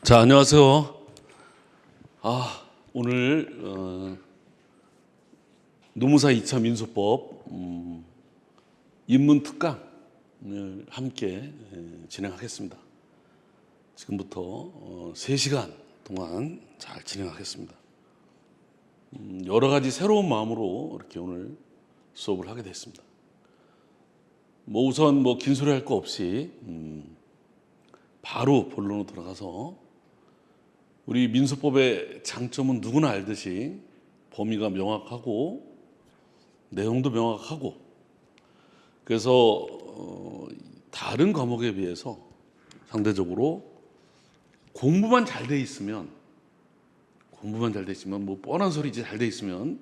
자, 안녕하세요. 오늘 노무사 2차 민소법 입문특강을 함께 진행하겠습니다. 지금부터 3시간 동안 잘 진행하겠습니다. 여러 가지 새로운 마음으로 이렇게 오늘 수업을 하게 됐습니다. 우선 긴 소리 할 거 없이 바로 본론으로 들어가서 우리 민소법의 장점은 누구나 알듯이 범위가 명확하고 내용도 명확하고, 그래서 다른 과목에 비해서 상대적으로 공부만 잘 돼 있으면 뻔한 소리지 잘 돼 있으면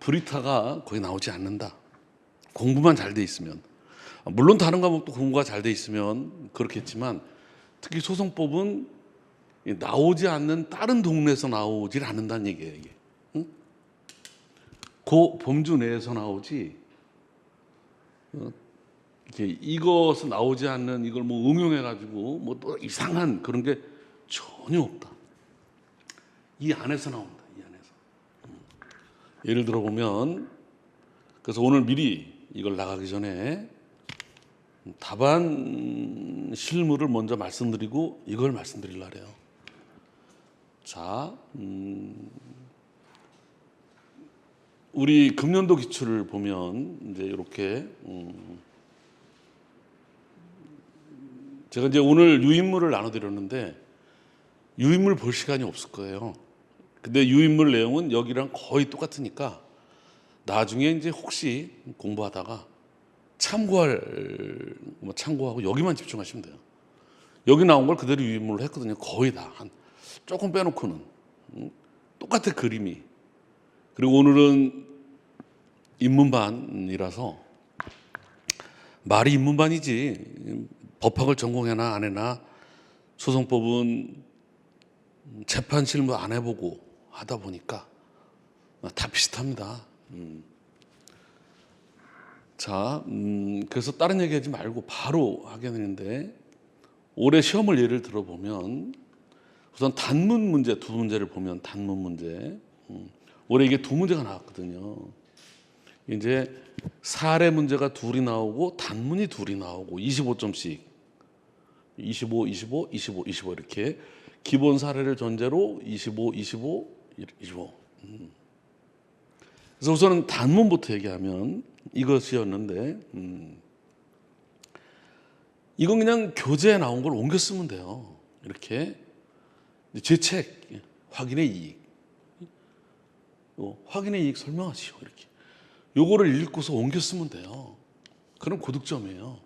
브리타가 거의 나오지 않는다. 공부만 잘 돼 있으면, 물론 다른 과목도 공부가 잘 돼 있으면 그렇겠지만 특히 소송법은 나오지 않는 다른 동네에서 나오질 않는다는 얘기예요. 이게. 응? 그 범주 내에서 나오지. 이것은 나오지 않는 이걸 응용해가지고 또 이상한 그런 게 전혀 없다. 이 안에서 나온다. 이 안에서. 예를 들어 보면, 그래서 오늘 미리 이걸 나가기 전에 답안 실무를 먼저 말씀드리고 이걸 말씀드리려고 해요. 자, 우리 금년도 기출을 보면 이제 이렇게 제가 이제 오늘 유인물을 나눠드렸는데 유인물 볼 시간이 없을 거예요. 근데 유인물 내용은 여기랑 거의 똑같으니까 나중에 이제 혹시 공부하다가 참고하고 여기만 집중하시면 돼요. 여기 나온 걸 그대로 유인물로 했거든요. 거의 다. 조금 빼놓고는. 똑같아, 그림이. 그리고 오늘은 입문반이라서, 말이 입문반이지 법학을 전공해나 안 해나 소송법은 재판 실무 안 해보고 하다 보니까 다 비슷합니다. 자, 그래서 다른 얘기하지 말고 바로 하게 되는데, 올해 시험을 예를 들어보면 우선 단문 문제 두 문제를 보면, 단문 문제 올해 이게 두 문제가 나왔거든요. 이제 사례 문제가 둘이 나오고 단문이 둘이 나오고 25점씩 25 이렇게 기본 사례를 전제로 25 그래서 우선은 단문부터 얘기하면 이것이었는데, 이건 그냥 교재에 나온 걸 옮겨 쓰면 돼요. 이렇게 죄책, 확인의 이익, 확인의 이익 설명하시오. 이렇게 요거를 읽고서 옮겨 쓰면 돼요. 그럼 고득점이에요.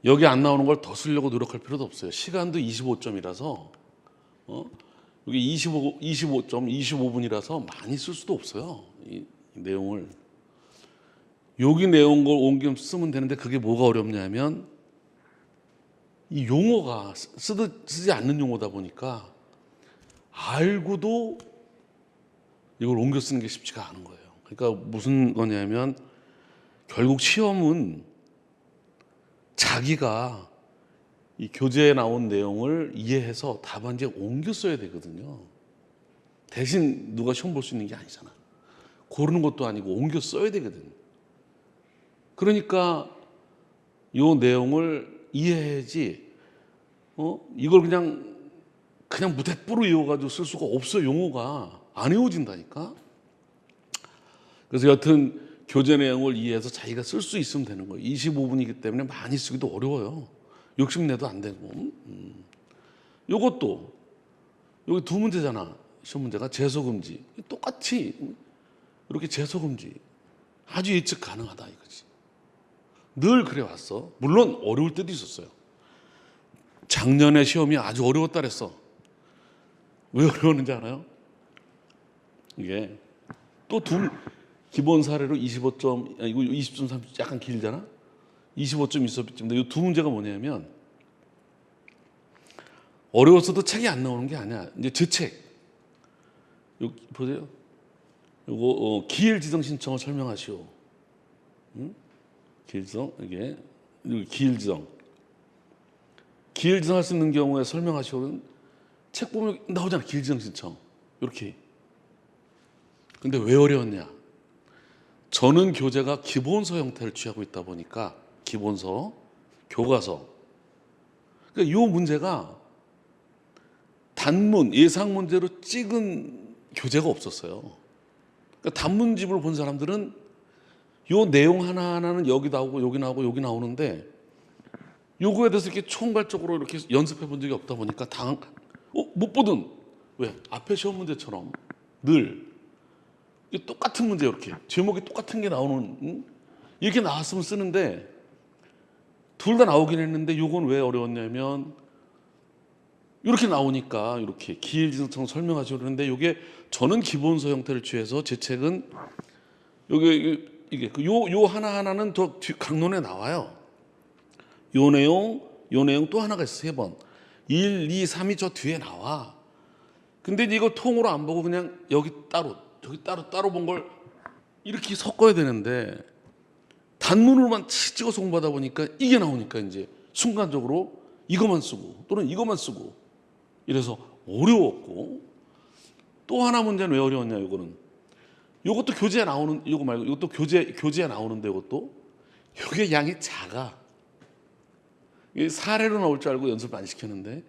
여기 안 나오는 걸 더 쓰려고 노력할 필요도 없어요. 시간도 25점이라서 여기 25점 25분이라서 많이 쓸 수도 없어요. 이 내용을 여기 내용 걸 옮겨 쓰면 되는데, 그게 뭐가 어렵냐면 이 용어가 쓰지 않는 용어다 보니까 알고도 이걸 옮겨 쓰는 게 쉽지가 않은 거예요. 그러니까 무슨 거냐면 결국 시험은 자기가 이 교재에 나온 내용을 이해해서 답안지에 옮겨 써야 되거든요. 대신 누가 시험 볼 수 있는 게 아니잖아. 고르는 것도 아니고 옮겨 써야 되거든. 그러니까 이 내용을 이해해야지. 이걸 그냥 무대뽀로 이어가지고 쓸 수가 없어. 용어가 안 외워진다니까. 그래서 여튼 교재 내용을 이해해서 자기가 쓸 수 있으면 되는 거예요. 25분이기 때문에 많이 쓰기도 어려워요. 욕심내도 안 되고. 요것도 여기 두 문제잖아. 시험 문제가 제소금지. 똑같이 이렇게 제소금지 아주 예측 가능하다 이거지. 늘 그래 왔어. 물론 어려울 때도 있었어요. 작년에 시험이 아주 어려웠다 그랬어. 왜 어려웠는지 알아요? 이게 또 기본 사례로 25점, 이거 20점, 30점 약간 길잖아. 25점 있었는데 이 두 문제가 뭐냐면, 어려웠어도 책이 안 나오는 게 아니야. 이제 제 책 여기 보세요. 요거 기일 지정 신청을 설명하시오. 기일 지정, 이게 기일 지정. 기일지정할 수 있는 경우에 설명하시고는 책 보면 나오잖아. 기일지정 신청 이렇게. 근데 왜 어려웠냐? 저는 교재가 기본서 형태를 취하고 있다 보니까 기본서, 교과서. 그러니까 이 문제가 단문, 예상 문제로 찍은 교재가 없었어요. 그러니까 단문집을 본 사람들은 이 내용 하나하나는 여기 나오고 여기 나오고 여기 나오는데 요거에 대해서 이렇게 총괄적으로 이렇게 연습해 본 적이 없다 보니까 못 보든 왜 앞에 시험 문제처럼 늘 똑같은 문제 이렇게 제목이 똑같은 게 나오는 이렇게 나왔으면 쓰는데 둘 다 나오긴 했는데 요건 왜 어려웠냐면 이렇게 나오니까 이렇게 기일지정처럼 설명하시고 그러는데 요게 저는 기본서 형태를 취해서 제 책은 이게 요 하나하나는 더 강론에 나와요. 요 내용 또 하나가 있어 3번. 1, 2, 3이 저 뒤에 나와. 근데 이거 통으로 안 보고 그냥 여기 따로 본 걸 이렇게 섞어야 되는데 단문으로만 찍어서 공부하다 보니까 이게 나오니까 이제 순간적으로 이것만 쓰고 또는 이것만 쓰고 이래서 어려웠고 또 하나 문제는 왜 어려웠냐 요것도 교재에 나오는 이거 말고 이것도 교재에 나오는데 이게 양이 작아. 사례로 나올 줄 알고 연습을 안 시켰는데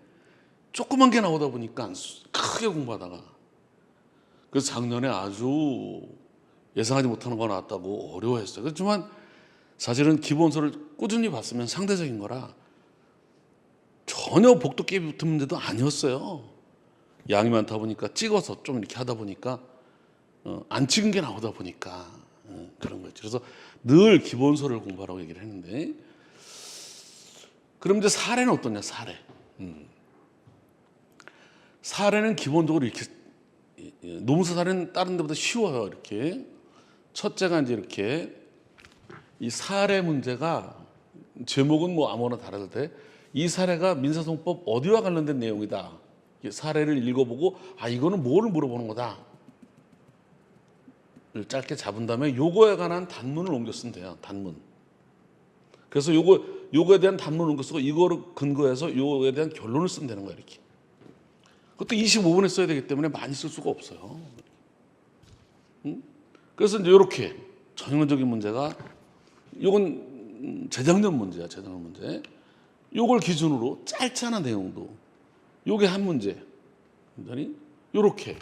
조그만 게 나오다 보니까 크게 공부하다가 그래서 작년에 아주 예상하지 못하는 거 나왔다고 어려워했어요. 그렇지만 사실은 기본서를 꾸준히 봤으면 상대적인 거라 전혀 복도 깨비 붙은 문제도 아니었어요. 양이 많다 보니까 찍어서 좀 이렇게 하다 보니까 안 찍은 게 나오다 보니까 그런 거죠. 그래서 늘 기본서를 공부하라고 얘기를 했는데 그럼 이제 사례는 어떠냐? 사례는 기본적으로 이렇게 노무사 사례는 다른 데보다 쉬워요. 이렇게 첫째가 이제 이렇게 이 사례 문제가 제목은 뭐 아무거나 다르는데 이 사례가 민사소송법 어디와 관련된 내용이다. 사례를 읽어보고 이거는 뭐를 물어보는 거다. 를 짧게 잡은 다음에 요거에 관한 단문을 옮겨 쓰면 돼요. 단문. 그래서 요거에 대한 단문을 옮겨 쓰고 이거를 근거해서 요거에 대한 결론을 쓰면 되는 거예요. 이렇게. 그것도 25분에 써야 되기 때문에 많이 쓸 수가 없어요. 그래서 이제 이렇게 전형적인 문제가 요건 재작년 문제야. 재작년 문제. 요걸 기준으로 짧잖아 내용도. 요게 한 문제. 완전히 요렇게.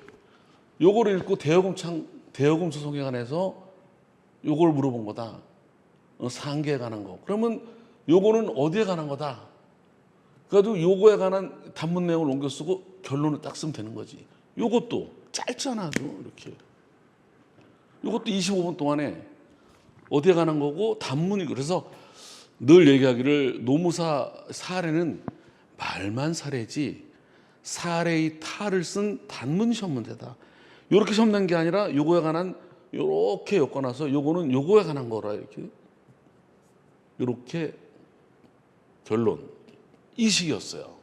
요거를 읽고 대여금 소송에 관해서 요걸 물어본 거다. 상계에 관한 거. 그러면 요거는 어디에 관한 거다. 그래가지고 요거에 관한 단문 내용을 옮겨 쓰고 결론을 딱 쓰면 되는 거지. 요것도 짧잖아 아주 이렇게. 요것도 25분 동안에 어디에 관한 거고 단문이고. 그래서 늘 얘기하기를 노무사 사례는 말만 사례지 사례의 타를 쓴 단문 시험 문제다. 요렇게 시험 낸 게 아니라 요거에 관한 요렇게 엮어놔서 요거는 요거에 관한 거라 이렇게 결론 이 식이었어요.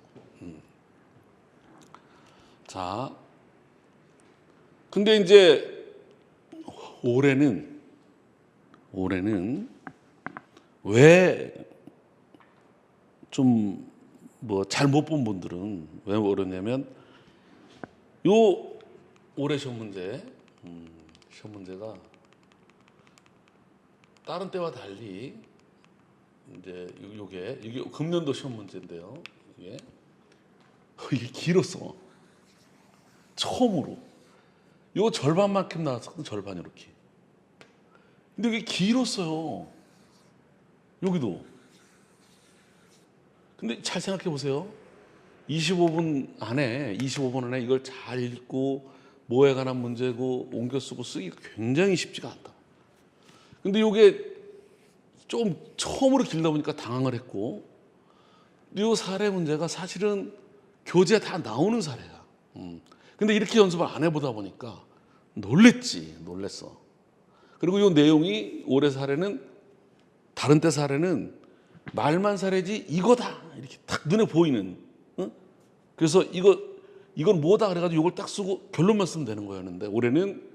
자, 근데 이제 올해는 왜 좀 뭐 잘 못 본 분들은 왜 그러냐면 요 올해 시험 문제가 다른 때와 달리 이제 이게 금년도 시험 문제인데요. 이게 길었어. 처음으로 이거 절반만큼 나왔었거든. 절반 이렇게. 근데 이게 길었어요. 여기도. 근데 잘 생각해 보세요. 25분 안에 이걸 잘 읽고 뭐에 관한 문제고 옮겨 쓰고 쓰기가 굉장히 쉽지가 않다. 근데 이게 좀 처음으로 길다 보니까 당황을 했고 이 사례 문제가 사실은 교재에 다 나오는 사례야. 근데 이렇게 연습을 안 해보다 보니까 놀랬어. 그리고 이 내용이 올해 사례는 다른 때 사례는 말만 사례지 이거다 이렇게 딱 눈에 보이는. 그래서 이건 뭐다 그래가지고 이걸 딱 쓰고 결론만 쓰면 되는 거였는데 올해는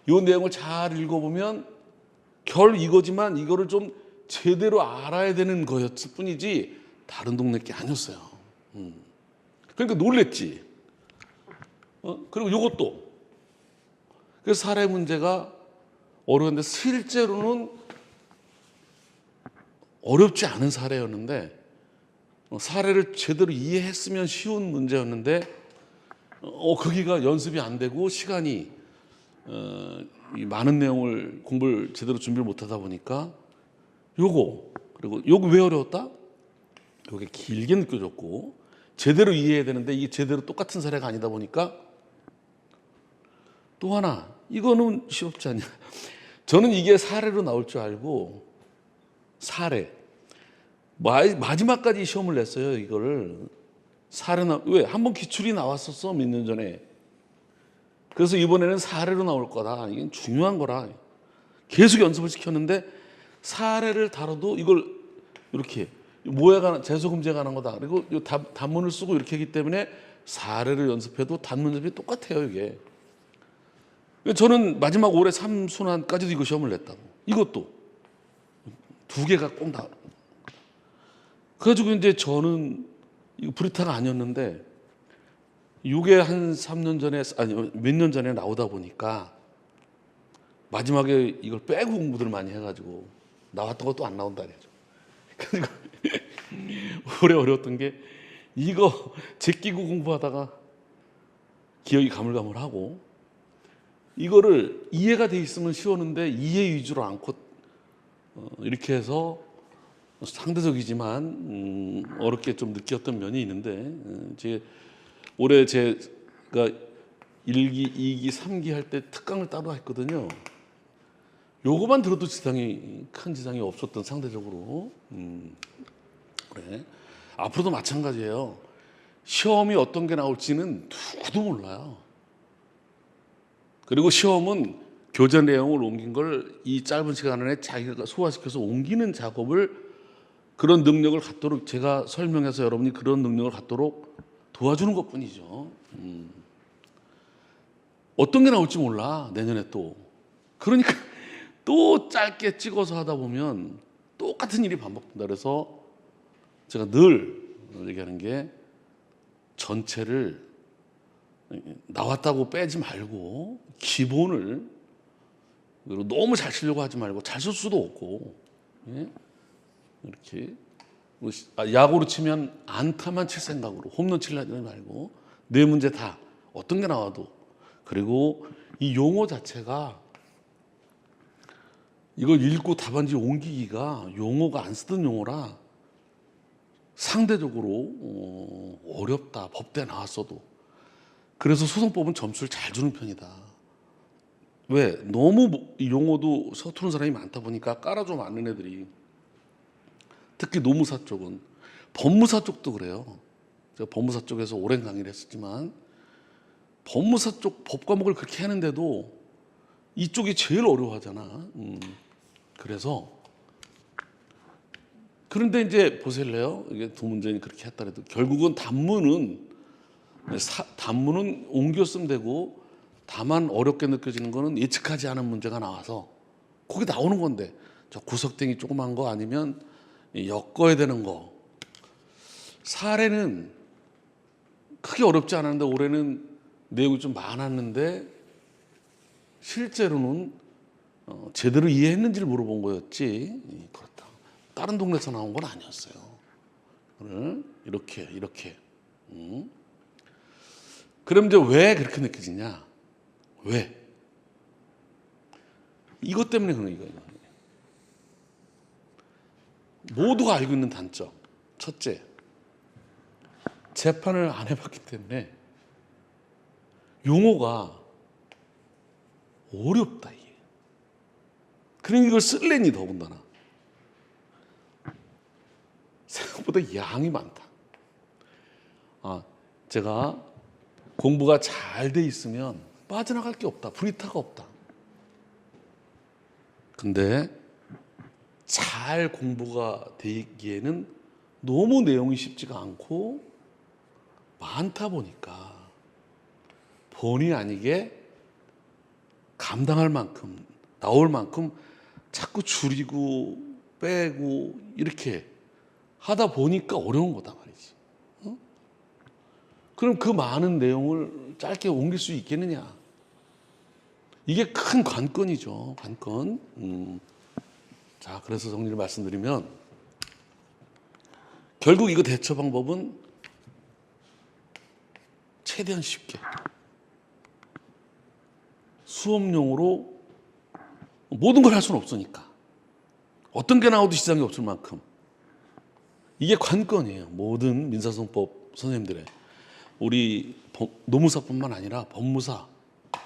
이 내용을 잘 읽어보면 이거지만 이거를 좀 제대로 알아야 되는 거였을 뿐이지 다른 동네 게 아니었어요. 그러니까 놀랬지. 그리고 요것도. 그래서 사례 문제가 어려운데 실제로는 어렵지 않은 사례였는데 사례를 제대로 이해했으면 쉬운 문제였는데 거기가 연습이 안 되고 시간이 이 많은 내용을 공부를 제대로 준비를 못하다 보니까 그리고 요거 왜 어려웠다? 요게 길게 느껴졌고 제대로 이해해야 되는데 이게 제대로 똑같은 사례가 아니다 보니까 또 하나 이거는 쉽지 않냐. 저는 이게 사례로 나올 줄 알고 사례 마지막까지 시험을 냈어요. 이거를 왜? 한번 기출이 나왔었어 몇 년 전에. 그래서 이번에는 사례로 나올 거다. 이게 중요한 거라. 계속 연습을 시켰는데 사례를 다뤄도 이걸 이렇게 재소금지에 관한 거다. 그리고 이 단문을 쓰고 이렇게 하기 때문에 사례를 연습해도 단문 연습이 똑같아요. 이게. 저는 마지막 올해 3순환까지도 이거 시험을 냈다고. 이것도 2개가 꼭 나와. 그래가지고 이제 저는 이거 브리타가 아니었는데 이게 한 3년 전에 몇 년 전에 나오다 보니까 마지막에 이걸 빼고 공부들을 많이 해가지고 나왔던 것도 안 나온다 그래죠. 그래서 올해 어려웠던 게 이거 제끼고 공부하다가 기억이 가물가물하고 이거를 이해가 돼 있으면 쉬웠는데 이해 위주로 않고 이렇게 해서 상대적이지만 어렵게 좀 느꼈던 면이 있는데 올해 제가 1기, 2기, 3기 할 때 특강을 따로 했거든요. 요거만 들어도 큰 지장이 없었던 상대적으로. 그래. 앞으로도 마찬가지예요. 시험이 어떤 게 나올지는 누구도 몰라요. 그리고 시험은 교재 내용을 옮긴 걸 이 짧은 시간 안에 자기가 소화시켜서 옮기는 작업을 그런 능력을 갖도록 제가 설명해서 여러분이 그런 능력을 갖도록 도와주는 것뿐이죠. 어떤 게 나올지 몰라 내년에 또. 그러니까 또 짧게 찍어서 하다 보면 똑같은 일이 반복된다. 그래서 제가 늘 얘기하는 게 전체를 나왔다고 빼지 말고 기본을 그리고 너무 잘 치려고 하지 말고 잘 쓸 수도 없고 이렇게 야구로 치면 안타만 칠 생각으로 홈런 치려지 말고 네 문제 다 어떤 게 나와도 그리고 이 용어 자체가 이걸 읽고 답안지 옮기기가 용어가 안 쓰던 용어라 상대적으로 어렵다. 법대 나왔어도. 그래서 소송법은 점수를 잘 주는 편이다. 왜? 너무 용어도 서투른 사람이 많다 보니까 깔아줘 맞는 애들이. 특히 노무사 쪽은. 법무사 쪽도 그래요. 제가 법무사 쪽에서 오랜 강의를 했었지만 법무사 쪽 법 과목을 그렇게 하는데도 이쪽이 제일 어려워하잖아. 그래서 그런데 이제 보실래요? 이게 두 문제는 그렇게 했더라도 결국은 단문은 옮겨 쓰면 되고 다만 어렵게 느껴지는 거는 예측하지 않은 문제가 나와서 거기 나오는 건데 저 구석탱이 조그만 거 아니면 엮어야 되는 거. 사례는 크게 어렵지 않았는데 올해는 내용이 좀 많았는데 실제로는 제대로 이해했는지를 물어본 거였지 그렇다. 다른 동네에서 나온 건 아니었어요. 이렇게. 그럼 이제 왜 그렇게 느껴지냐? 왜? 이것 때문에 그런 거예요. 모두가 알고 있는 단점. 첫째, 재판을 안 해봤기 때문에 용어가 어렵다 이게. 그러니 이걸 쓸래니 더군다나 생각보다 양이 많다. 제가 공부가 잘 돼 있으면 빠져나갈 게 없다. 브리타가 없다. 근데 잘 공부가 되기에는 너무 내용이 쉽지가 않고 많다 보니까 본의 아니게 감당할 만큼 나올 만큼 자꾸 줄이고 빼고 이렇게 하다 보니까 어려운 거다 말이지. 그럼 그 많은 내용을 짧게 옮길 수 있겠느냐? 이게 큰 관건이죠. 관건. 자, 그래서 정리를 말씀드리면 결국 이거 대처 방법은 최대한 쉽게 수업용으로 모든 걸 할 수는 없으니까 어떤 게 나와도 지장이 없을 만큼 이게 관건이에요. 모든 민사소송법 선생님들의 우리 노무사뿐만 아니라 법무사,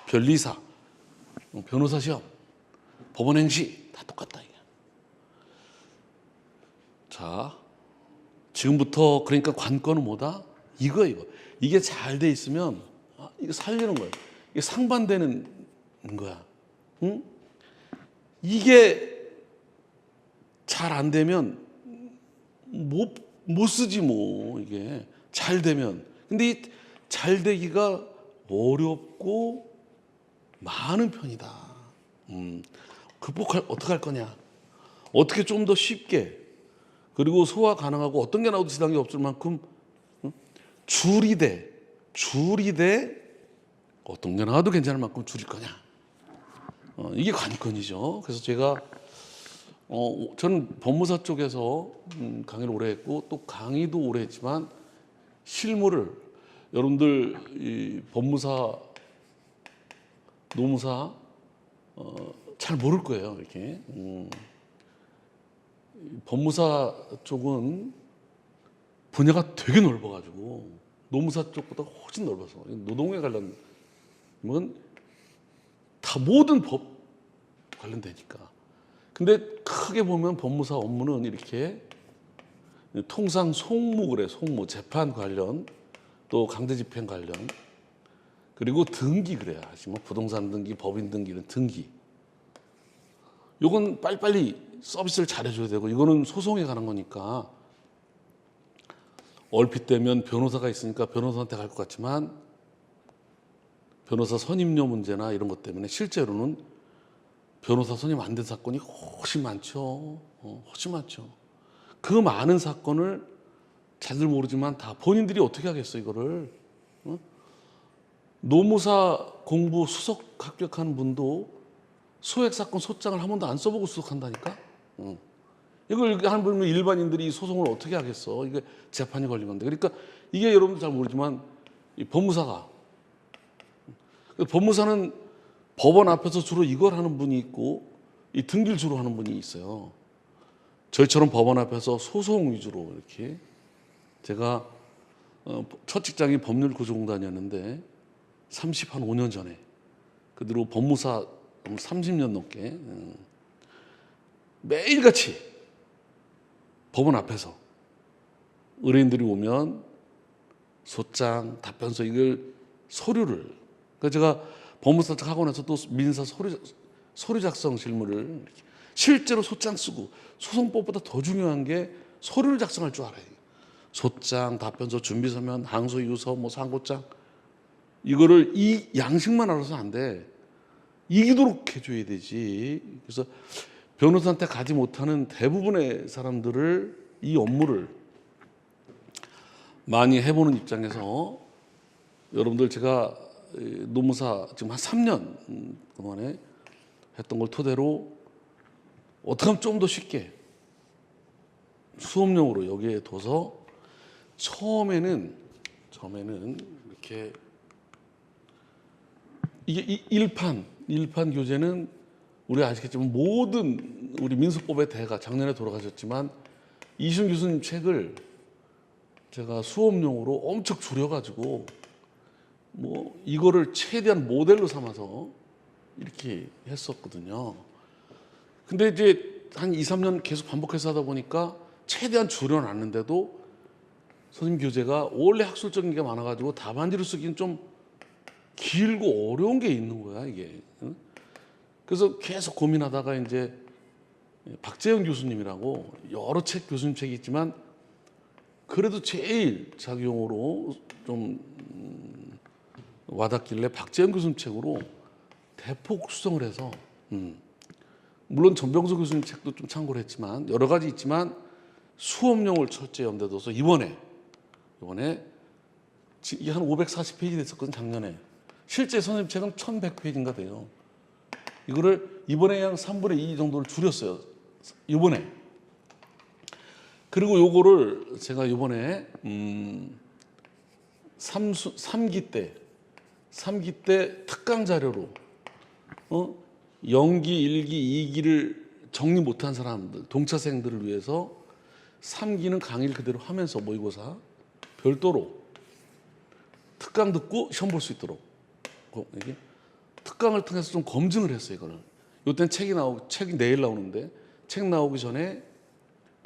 변리사, 변호사 시험, 법원 행시 다 똑같다 이게. 자, 지금부터 그러니까 관건은 뭐다? 이거 이게 잘 돼 있으면 이거 살리는 거예요. 이게 상반되는 거야. 응? 이게 잘 안 되면 못 쓰지 뭐 이게 잘 되면. 근데 이 잘 되기가 어렵고 많은 편이다. 극복할 어떻게 할 거냐? 어떻게 좀 더 쉽게 그리고 소화 가능하고 어떤 게 나와도 지장이 없을 만큼 줄이되 어떤 게 나와도 괜찮을 만큼 줄일 거냐? 이게 관건이죠. 그래서 제가 저는 법무사 쪽에서 강의를 오래 했고 또 강의도 오래 했지만 실무를 여러분들 이 법무사, 노무사 잘 모를 거예요. 이렇게 법무사 쪽은 분야가 되게 넓어가지고 노무사 쪽보다 훨씬 넓어서 노동에 관련된 건 다 모든 법 관련되니까. 근데 크게 보면 법무사 업무는 이렇게 통상 송무 그래, 송무 재판 관련 또 강제집행 관련 그리고 등기 그래야 하시면 부동산 등기, 법인 등기 이런 등기. 요건 빨리빨리 서비스를 잘해줘야 되고 이거는 소송에 관한 거니까 얼핏 되면 변호사가 있으니까 변호사한테 갈 것 같지만 변호사 선임료 문제나 이런 것 때문에 실제로는 변호사 선임 안 된 사건이 훨씬 많죠. 훨씬 많죠. 그 많은 사건을 잘들 모르지만 다 본인들이 어떻게 하겠어 이거를. 노무사 공부 수석 합격한 분도 소액 사건 소장을 한 번도 안 써보고 수석한다니까. 이걸 한 분은 일반인들이 소송을 어떻게 하겠어? 이게 재판이 걸린 건데. 그러니까 이게 여러분들 잘 모르지만 이 법무사가 법무사는 법원 앞에서 주로 이걸 하는 분이 있고 이 등기를 주로 하는 분이 있어요. 저희처럼 법원 앞에서 소송 위주로 이렇게 제가 첫 직장이 법률구조공단이었는데 35년 전에 그 뒤로 법무사 30년 넘게 매일같이 법원 앞에서 의뢰인들이 오면 소장, 답변서 이걸 서류를 그러니까 제가 법무사 하고 나서 또 민사 서류 작성 실무를 실제로 소장 쓰고 소송법보다 더 중요한 게 서류를 작성할 줄 알아요. 소장, 답변서, 준비서면, 항소유서, 뭐 상고장 이거를 이 양식만 알아서 안 돼. 이기도록 해줘야 되지. 그래서 변호사한테 가지 못하는 대부분의 사람들을 이 업무를 많이 해보는 입장에서 여러분들 제가 노무사 지금 한 3년 동안에 했던 걸 토대로 어떻게 하면 좀 더 쉽게 수업용으로 여기에 둬서 처음에는 이렇게 이게 일판 교재는 우리가 아시겠지만 모든 우리 민수법의 대가 작년에 돌아가셨지만 이순 교수님 책을 제가 수업용으로 엄청 줄여가지고 뭐 이거를 최대한 모델로 삼아서 이렇게 했었거든요. 근데 이제 한 2, 3년 계속 반복해서 하다 보니까 최대한 줄여놨는데도 선생님 교재가 원래 학술적인 게 많아가지고 답안지로 쓰기는 좀 길고 어려운 게 있는 거야 이게. 그래서 계속 고민하다가 이제 박재영 교수님이라고 여러 책 교수님 책이 있지만 그래도 제일 자기용어로 좀 와닿길래 박재영 교수님 책으로 대폭 수정을 해서 물론 전병수 교수님 책도 좀 참고를 했지만 여러 가지 있지만 수업용을 첫째 염두에 둬서 이번에 이게 한 540페이지 됐었거든 작년에. 실제 선생님 책은 1100페이지인가 돼요. 이거를 이번에 한 3분의 2 정도를 줄였어요. 이번에. 그리고 요거를 제가 이번에 3기 때 특강 자료로 0기, 1기, 2기를 정리 못한 사람들, 동차생들을 위해서 3기는 강의를 그대로 하면서 모의고사 별도로 특강 듣고 시험 볼 수 있도록 이게 특강을 통해서 좀 검증을 했어요. 이거를. 요때는 책이 내일 나오는데 책 나오기 전에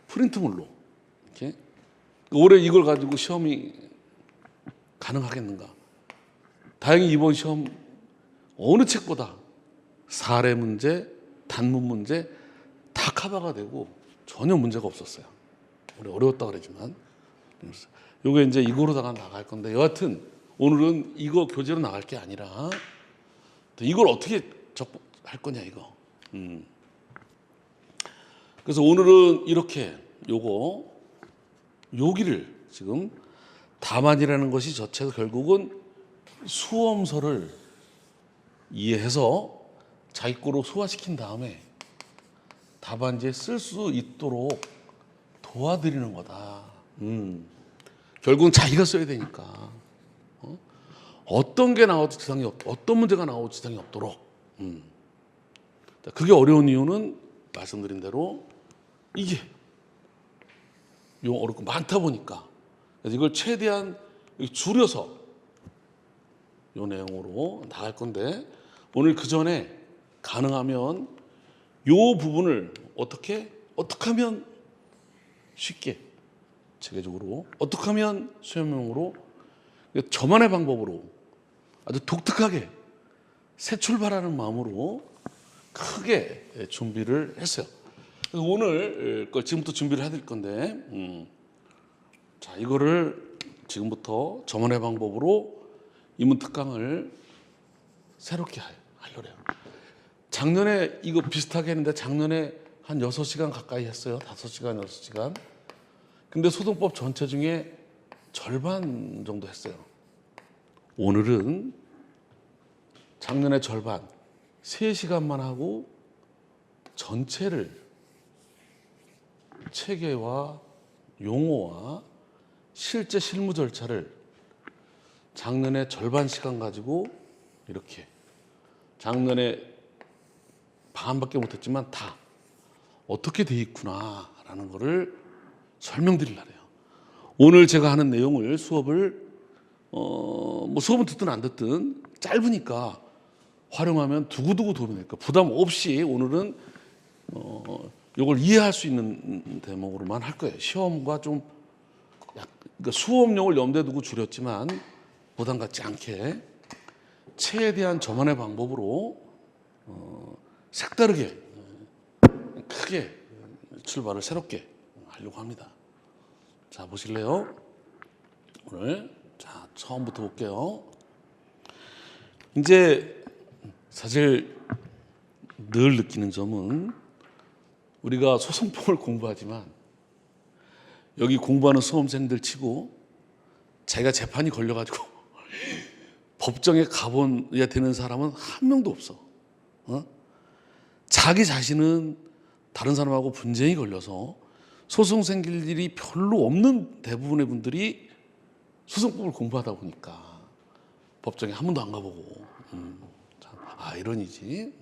프린트물로 이렇게 올해 이걸 가지고 시험이 가능하겠는가? 다행히 이번 시험 어느 책보다 사례 문제, 단문 문제 다 커버가 되고 전혀 문제가 없었어요. 어려웠다 그러지만 요게 이제 이거로다가 나갈 건데 여하튼 오늘은 이거 교재로 나갈 게 아니라 이걸 어떻게 할 거냐 이거. 그래서 오늘은 이렇게 여기를 지금 답안이라는 것이 저체가 결국은 수험서를 이해해서 자기 거로 소화시킨 다음에 답안지에 쓸 수 있도록 도와드리는 거다. 결국은 자기가 써야 되니까 어떤 게 나와도 어떤 문제가 나와도 지장이 없도록. 그게 어려운 이유는 말씀드린 대로 이게 어렵고 많다 보니까 그래서 이걸 최대한 줄여서 이 내용으로 나갈 건데 오늘 그 전에 가능하면 이 부분을 어떻게 하면 쉽게 체계적으로 어떻게 하면 수업용으로 저만의 방법으로 아주 독특하게 새 출발하는 마음으로 크게 준비를 했어요. 오늘 걸 지금부터 준비를 해야 될 건데 자 이거를 지금부터 저만의 방법으로 이문 특강을 새롭게 하려고 해요. 작년에 이거 비슷하게 했는데 작년에 한 6시간 가까이 했어요. 5시간, 6시간. 근데 소등법 전체 중에 절반 정도 했어요. 오늘은 작년의 절반 3시간만 하고 전체를 체계와 용어와 실제 실무 절차를 작년에 절반 시간 가지고 이렇게 작년에 반밖에 못했지만 다 어떻게 돼 있구나라는 거를 설명드리려고 해요. 오늘 제가 하는 내용을 수업을 뭐 수업은 듣든 안 듣든 짧으니까 활용하면 두고두고 도움이 될까. 부담 없이 오늘은 이걸 이해할 수 있는 대목으로만 할 거예요. 시험과 좀 그러니까 수업용을 염두에 두고 줄였지만 부담 갖지 않게 최대한 저만의 방법으로 색다르게 크게 출발을 새롭게 하려고 합니다. 자 보실래요? 오늘 자 처음부터 볼게요. 이제 사실 늘 느끼는 점은 우리가 소송법을 공부하지만 여기 공부하는 수험생들 치고 자기가 재판이 걸려가지고 법정에 가봐야 되는 사람은 한 명도 없어. 자기 자신은 다른 사람하고 분쟁이 걸려서 소송 생길 일이 별로 없는 대부분의 분들이 소송법을 공부하다 보니까 법정에 한 번도 안 가보고 이런이지.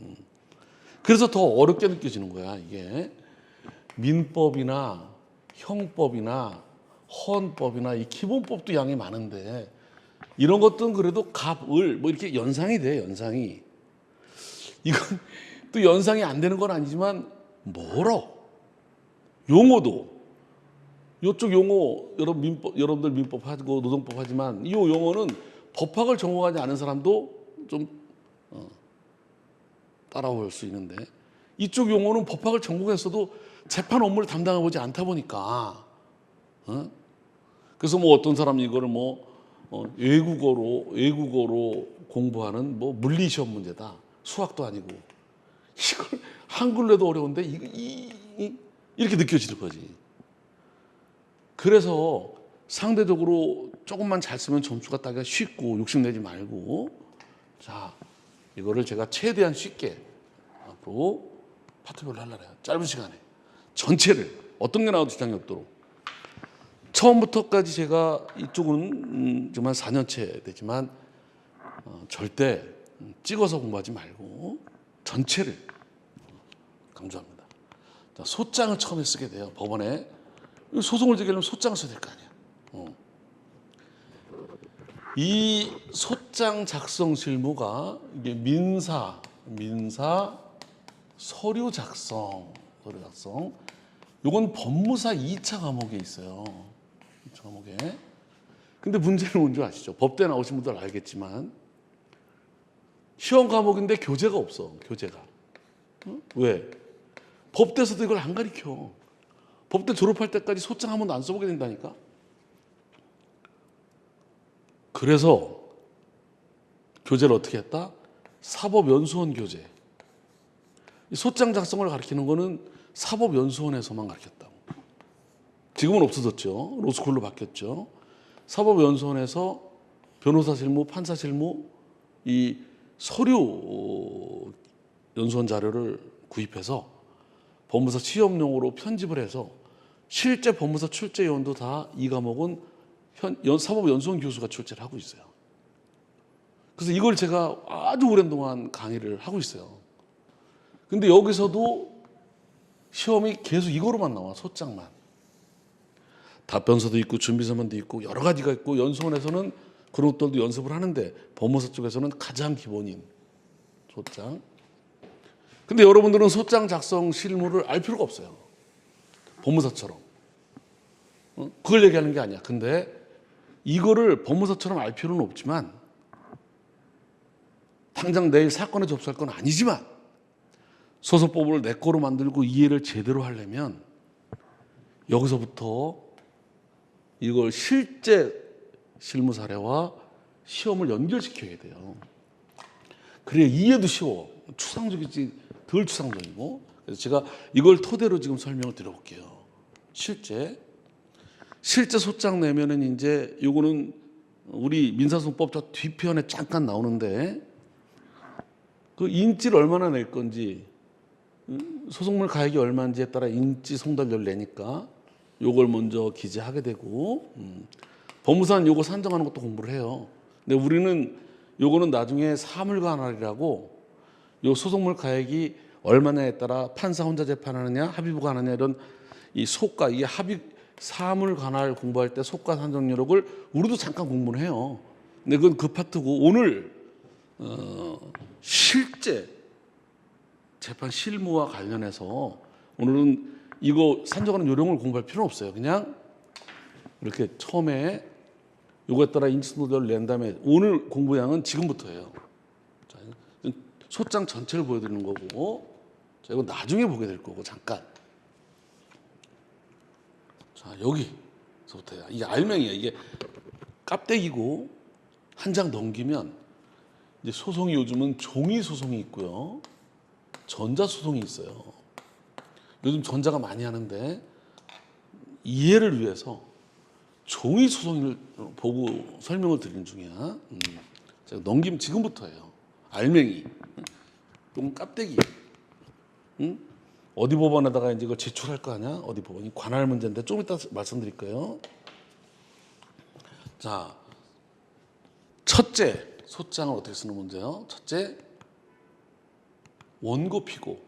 그래서 더 어렵게 느껴지는 거야. 이게 민법이나 형법이나 헌법이나 이 기본법도 양이 많은데 이런 것들은 그래도 갑을 뭐 이렇게 연상이 돼. 연상이 이건 또 연상이 안 되는 건 아니지만 멀어. 용어도 이쪽 용어 여러분들 민법 하고 노동법 하지만 이 용어는 법학을 전공하지 않은 사람도 좀 따라올 수 있는데 이쪽 용어는 법학을 전공했어도 재판 업무를 담당해보지 않다 보니까 그래서 뭐 어떤 사람이 이거를 외국어로 공부하는 뭐 물리 시험 문제다. 수학도 아니고 이걸 한글로 해도 어려운데 이렇게 느껴지는 거지. 그래서 상대적으로 조금만 잘 쓰면 점수가 따기가 쉽고 욕심내지 말고, 자, 이거를 제가 최대한 쉽게 앞으로 파트별로 하려고 해요. 짧은 시간에 전체를 어떤 게 나와도 지장이 없도록. 처음부터까지 제가 이쪽은 정말 4년째 되지만 절대 찍어서 공부하지 말고 전체를 강조합니다. 자, 소장을 처음에 쓰게 돼요. 법원에 소송을 제기하려면 소장을 써야 될 거 아니야. 이 소장 작성 실무가 이게 민사 서류 작성. 요건 법무사 2차 과목에 있어요. 2차 과목에. 근데 문제는 뭔지 아시죠? 법대 나오신 분들 알겠지만 시험 과목인데 교재가 없어. 교재가. 왜? 법대에서도 이걸 안 가르쳐. 법대 졸업할 때까지 소장 한 번도 안 써보게 된다니까. 그래서 교재를 어떻게 했다? 사법연수원 교재. 이 소장 작성을 가르치는 거는 사법연수원에서만 가르쳤다고. 지금은 없어졌죠. 로스쿨로 바뀌었죠. 사법연수원에서 변호사 실무, 판사 실무, 이 서류 연수원 자료를 구입해서 법무사 시험용으로 편집을 해서 실제 법무사 출제 요원도 다 이 과목은 사법연수원 교수가 출제를 하고 있어요. 그래서 이걸 제가 아주 오랜 동안 강의를 하고 있어요. 근데 여기서도 시험이 계속 이거로만 나와. 소장만. 답변서도 있고 준비서면도 있고 여러 가지가 있고 연수원에서는 그런 것들도 연습을 하는데 법무사 쪽에서는 가장 기본인 소장. 근데 여러분들은 소장 작성 실무를 알 필요가 없어요. 법무사처럼. 그걸 얘기하는 게 아니야. 근데 이거를 법무사처럼 알 필요는 없지만 당장 내일 사건에 접수할 건 아니지만 소송법을 내 거로 만들고 이해를 제대로 하려면 여기서부터 이걸 실제 실무 사례와 시험을 연결시켜야 돼요. 그래야 이해도 쉬워. 추상적이지 덜 추상적이고. 그래서 제가 이걸 토대로 지금 설명을 드려볼게요. 실제 소장 내면은 이제 요거는 우리 민사소송법 저 뒤편에 잠깐 나오는데 그 인지를 얼마나 낼 건지 소송물 가액이 얼마인지에 따라 인지 송달료를 내니까 요걸 먼저 기재하게 되고 법무사는 요거 산정하는 것도 공부를 해요. 근데 우리는 요거는 나중에 사물관할이라고 요 소송물 가액이 얼마냐에 따라 판사 혼자 재판하느냐 합의부가 하느냐 이런 이 소가 이게 사물관할 공부할 때 소가 산정료력을 우리도 잠깐 공부를 해요. 근데 그건 그 파트고 오늘 실제 재판 실무와 관련해서 오늘은 이거 산정하는 요령을 공부할 필요는 없어요. 그냥 이렇게 처음에 요거에 따라 인지도를 낸 다음에 오늘 공부량은 지금부터예요. 자, 소장 전체를 보여드리는 거고 자, 이거 나중에 보게 될 거고 잠깐. 자, 여기서부터야. 이게 알맹이야. 이게 깝대기고 한 장 넘기면 이제 소송이 요즘은 종이 소송이 있고요. 전자 소송이 있어요. 요즘 전자가 많이 하는데 이해를 위해서 종이 소송을 보고 설명을 드리는 중이야. 제가 넘기면 지금부터예요. 알맹이. 좀 깝대기. 어디 법원에다가 이제 이걸 제출할 거 아니야? 어디 법원이 관할 문제인데 좀 이따 말씀드릴 거예요. 자, 첫째 소장을 어떻게 쓰는 문제요? 첫째, 원고 피고.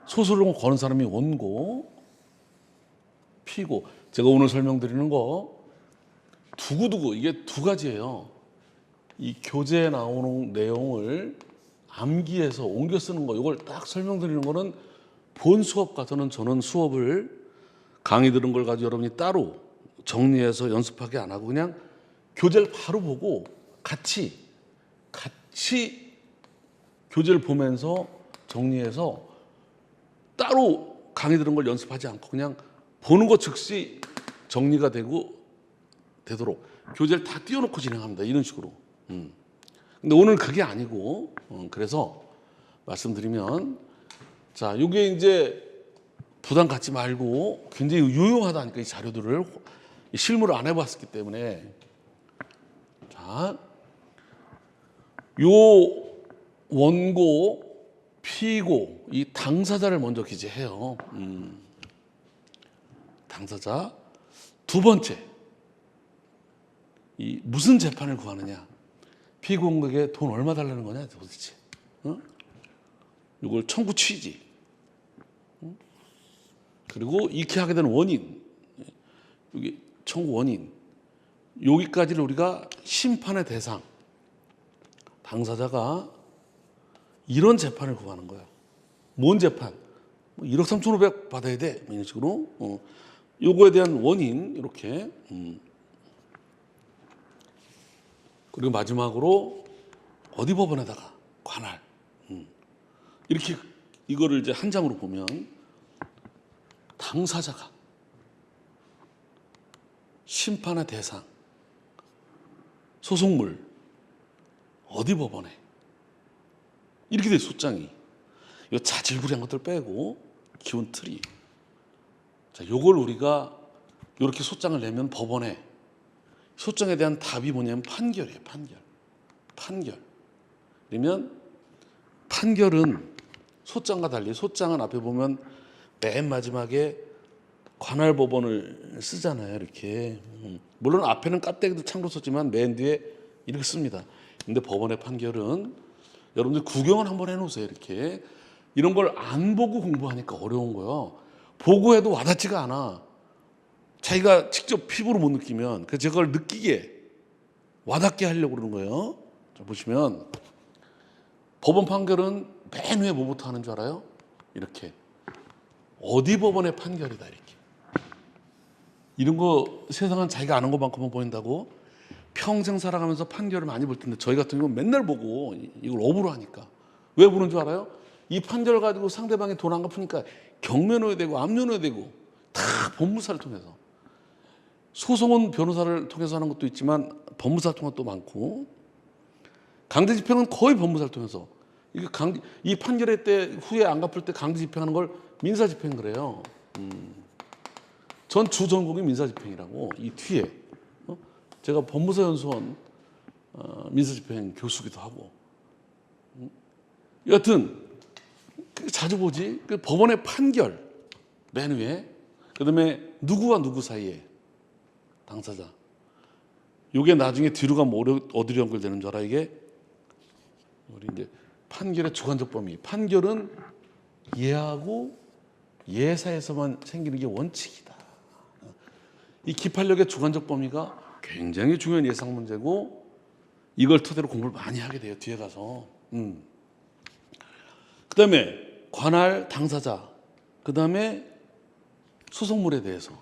소송을 거는 사람이 원고, 피고. 제가 오늘 설명드리는 거 두고두고 이게 두 가지예요. 이 교재에 나오는 내용을 암기해서 옮겨 쓰는 거 이걸 딱 설명드리는 거는 본 수업 같아는 저는 수업을 강의 들은 걸 가지고 여러분이 따로 정리해서 연습하게 안 하고 그냥 교재를 바로 보고 같이 교재를 보면서 정리해서 따로 강의 들은 걸 연습하지 않고 그냥 보는 것 즉시 정리가 되도록 교재를 다 띄워놓고 진행합니다. 이런 식으로. 근데 오늘 그게 아니고 그래서 말씀드리면 자, 이게 이제 부담 갖지 말고 굉장히 유용하다니까 이 자료들을 실무를 안 해봤기 때문에. 자, 요 원고, 피고, 이 당사자를 먼저 기재해요. 당사자. 두 번째, 이 무슨 재판을 구하느냐? 피고에게 돈 얼마 달라는 거냐 도대체? 이걸 청구 취지. 그리고 이렇게 하게 된 원인. 여기 청구 원인. 여기까지를 우리가 심판의 대상. 당사자가 이런 재판을 구하는 거야. 뭔 재판? 1억 3,500 받아야 돼. 이런 식으로. 요거에 대한 원인 이렇게. 그리고 마지막으로 어디 법원에다가 관할. 이렇게 이거를 이제 한 장으로 보면 당사자가 심판의 대상, 소송물 어디 법원에 이렇게 돼 소장이. 이 자질구레한 것들 빼고 기본 틀이. 자, 요걸 우리가 이렇게 소장을 내면 법원에 소장에 대한 답이 뭐냐면 판결이에요. 판결. 그러면 판결은 소장과 달리 소장은 앞에 보면 맨 마지막에 관할 법원을 쓰잖아요. 이렇게. 물론 앞에는 깍대기도 참고 썼지만 맨 뒤에 이렇게 씁니다. 근데 법원의 판결은 여러분들 구경을 한번 해놓으세요. 이렇게. 이런 걸 안 보고 공부하니까 어려운 거예요. 보고 해도 와닿지가 않아. 자기가 직접 피부로 못 느끼면. 그래서 제가 그걸 느끼게 와닿게 하려고 그러는 거예요. 자, 보시면 법원 판결은 맨 위에 뭐부터 하는 줄 알아요? 이렇게. 어디 법원의 판결이다 이렇게. 이런 거 세상은 자기가 아는 것만큼만 보인다고. 평생 살아가면서 판결을 많이 볼 텐데 저희 같은 경우는 맨날 보고 이걸 업으로 하니까. 왜 보는 줄 알아요? 이 판결을 가지고 상대방이 돈 안 갚으니까 경면허야 되고 압류해야 되고 다 법무사를 통해서. 소송은 변호사를 통해서 하는 것도 있지만 법무사를 통한 것도 많고, 강제집행은 거의 법무사를 통해서. 이 판결의 때 후에 안 갚을 때 강제집행하는 걸 민사집행 그래요. 전 주전공이 민사집행이라고. 이 뒤에 제가 법무사연수원 민사집행 교수기도 하고. 여하튼 자주 보지. 그 법원의 판결 맨 위에. 그다음에 누구와 누구 사이에 당사자. 이게 나중에 뒤로 가면 어디로 연결되는 줄 알아? 이게 우리 이제 판결의 주관적 범위. 판결은 예하고 예사에서만 생기는 게 원칙이다. 이 기판력의 주관적 범위가 굉장히 중요한 예상 문제고, 이걸 토대로 공부를 많이 하게 돼요. 뒤에 가서. 그다음에 관할 당사자. 그다음에 소송물에 대해서.